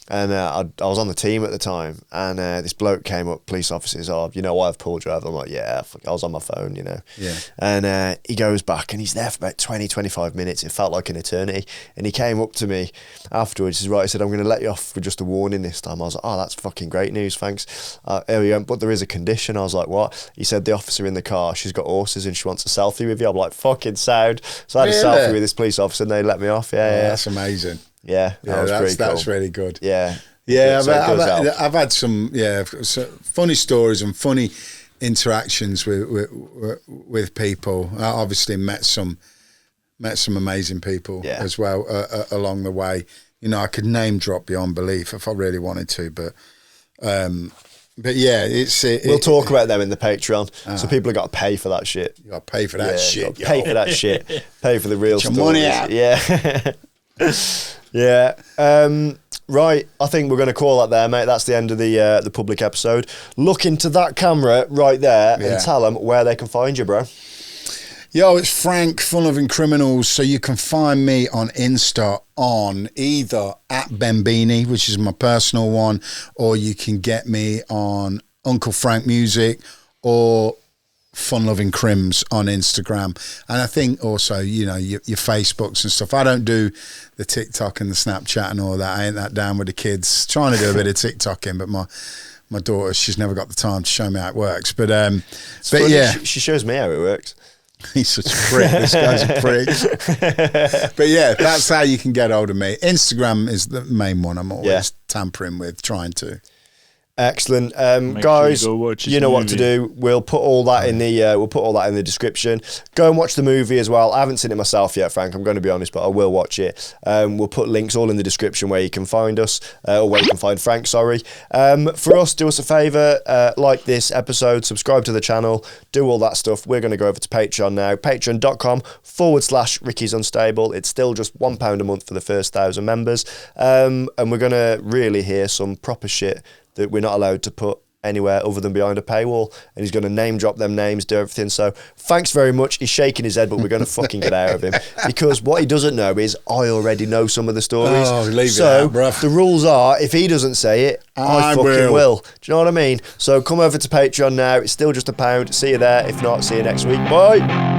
And I was on the team at the time, and this bloke came up, police officers, why I've pulled you over? I'm like, I was on my phone, Yeah. And he goes back, and he's there for about 20, 25 minutes. It felt like an eternity. And he came up to me afterwards. He said, I'm going to let you off with just a warning this time. I was like, oh, that's fucking great news, thanks. Here we go. But there is a condition. I was like, what? He said, the officer in the car, she's got horses and she wants a selfie with you. I'm like, fucking sound. So I had a selfie with this police officer, and they let me off. Yeah. That's amazing. Yeah, that's really good. Yeah. I've had some funny stories and funny interactions with people. I obviously met some amazing people as well along the way. I could name drop beyond belief if I really wanted to, but yeah, we'll talk about them in the Patreon. So people have got to pay for that shit. You got to pay for that shit. Pay for that shit. Pay for the real Get your stories. money out. Yeah. Yeah. Right, I think we're going to call that there, mate. That's the end of the public episode. Look into that camera right there and tell them where they can find you, bro. Yo, it's Frank, Fun Lovin Criminals. So you can find me on Insta on either at Benbini, which is my personal one, or you can get me on Uncle Frank Music or Fun Lovin Crims on Instagram. And I think also, your Facebooks and stuff. I don't do the TikTok and the Snapchat and all that. I ain't that down with the kids. Trying to do a bit of TikToking, but my daughter, she's never got the time to show me how it works. But she shows me how it works. He's such a prick. This guy's a prick. But yeah, that's how you can get hold of me. Instagram is the main one I'm always tampering with, trying to. Excellent, guys. You know what to do. We'll put all that in the description. Go and watch the movie as well. I haven't seen it myself yet, Frank. I'm going to be honest, but I will watch it. We'll put links all in the description where you can find us, or where you can find Frank. Sorry. For us, do us a favour, like this episode, subscribe to the channel, do all that stuff. We're going to go over to Patreon now. Patreon.com/Ricky's Unstable. It's still just £1 a month for the first 1,000 members, and we're going to really hear some proper shit that we're not allowed to put anywhere other than behind a paywall, and he's going to name drop them names, do everything. So thanks very much. He's shaking his head, but we're going to fucking get out of him, because what he doesn't know is I already know some of the stories. Oh, leave it out, bruv. The rules are, if he doesn't say it, I fucking will. Do you know what I mean? So come over to Patreon now. It's still just £1. See you there. If not, see you next week. Bye.